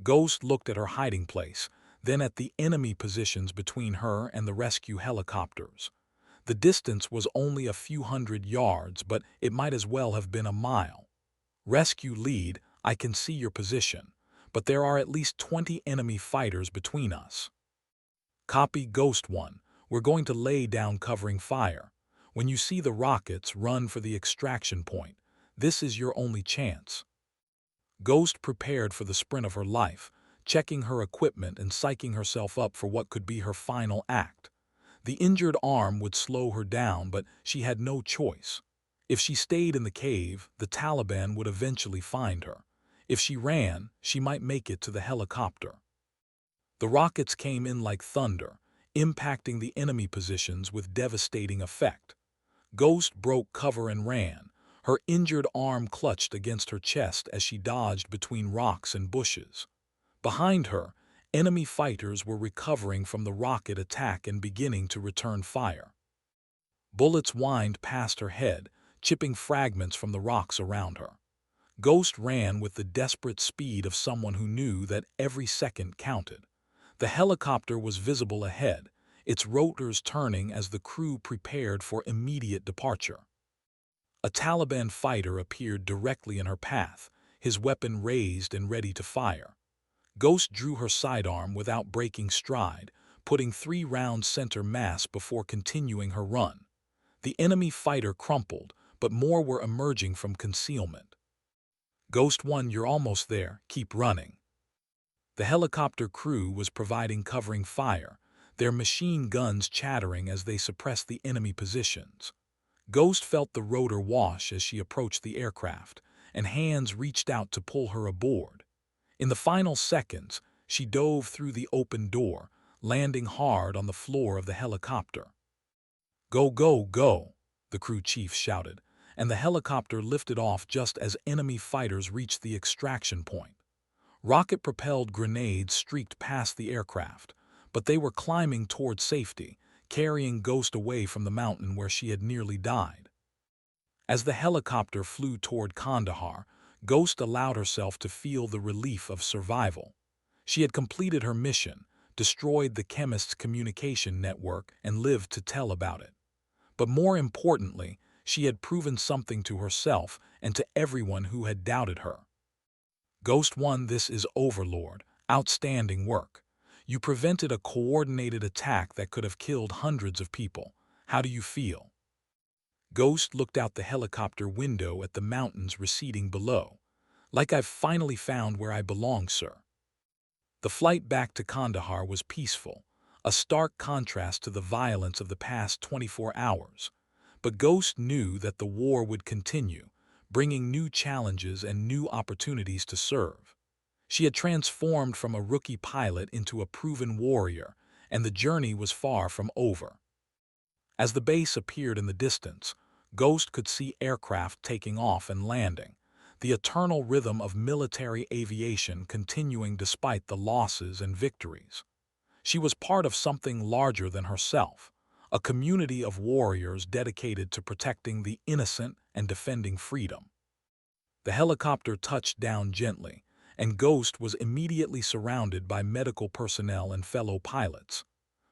Ghost looked at her hiding place, then at the enemy positions between her and the rescue helicopters. The distance was only a few hundred yards, but it might as well have been a mile. "Rescue lead, I can see your position, but there are at least 20 enemy fighters between us." "Copy, Ghost 1. We're going to lay down covering fire. When you see the rockets, run for the extraction point. This is your only chance." Ghost prepared for the sprint of her life, checking her equipment and psyching herself up for what could be her final act. The injured arm would slow her down, but she had no choice. If she stayed in the cave, the Taliban would eventually find her. If she ran, she might make it to the helicopter. The rockets came in like thunder, impacting the enemy positions with devastating effect. Ghost broke cover and ran. Her injured arm clutched against her chest as she dodged between rocks and bushes. Behind her, enemy fighters were recovering from the rocket attack and beginning to return fire. Bullets whined past her head, chipping fragments from the rocks around her. Ghost ran with the desperate speed of someone who knew that every second counted. The helicopter was visible ahead, its rotors turning as the crew prepared for immediate departure. A Taliban fighter appeared directly in her path, his weapon raised and ready to fire. Ghost drew her sidearm without breaking stride, putting 3 rounds center mass before continuing her run. The enemy fighter crumpled, but more were emerging from concealment. "Ghost 1, you're almost there. Keep running." The helicopter crew was providing covering fire, their machine guns chattering as they suppressed the enemy positions. Ghost felt the rotor wash as she approached the aircraft, and hands reached out to pull her aboard. In the final seconds, she dove through the open door, landing hard on the floor of the helicopter. "Go, go, go," the crew chief shouted, and the helicopter lifted off just as enemy fighters reached the extraction point. Rocket-propelled grenades streaked past the aircraft, but they were climbing toward safety, carrying Ghost away from the mountain where she had nearly died. As the helicopter flew toward Kandahar, Ghost allowed herself to feel the relief of survival. She had completed her mission, destroyed the chemist's communication network, and lived to tell about it. But more importantly, she had proven something to herself and to everyone who had doubted her. "Ghost 1, this is Overlord. Outstanding work. You prevented a coordinated attack that could have killed hundreds of people. How do you feel?" Ghost looked out the helicopter window at the mountains receding below. "Like I've finally found where I belong, sir." The flight back to Kandahar was peaceful, a stark contrast to the violence of the past 24 hours. But Ghost knew that the war would continue, bringing new challenges and new opportunities to serve. She had transformed from a rookie pilot into a proven warrior, and the journey was far from over. As the base appeared in the distance, Ghost could see aircraft taking off and landing, the eternal rhythm of military aviation continuing despite the losses and victories. She was part of something larger than herself, a community of warriors dedicated to protecting the innocent and defending freedom. The helicopter touched down gently, and Ghost was immediately surrounded by medical personnel and fellow pilots.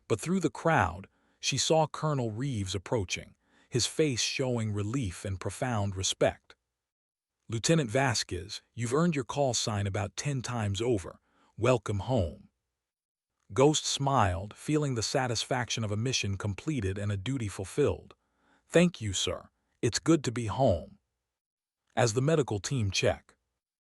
But through the crowd, she saw Colonel Reeves approaching, his face showing relief and profound respect. "Lieutenant Vasquez, you've earned your call sign about 10 times over. Welcome home." Ghost smiled, feeling the satisfaction of a mission completed and a duty fulfilled. "Thank you, sir. It's good to be home." As the medical team checked,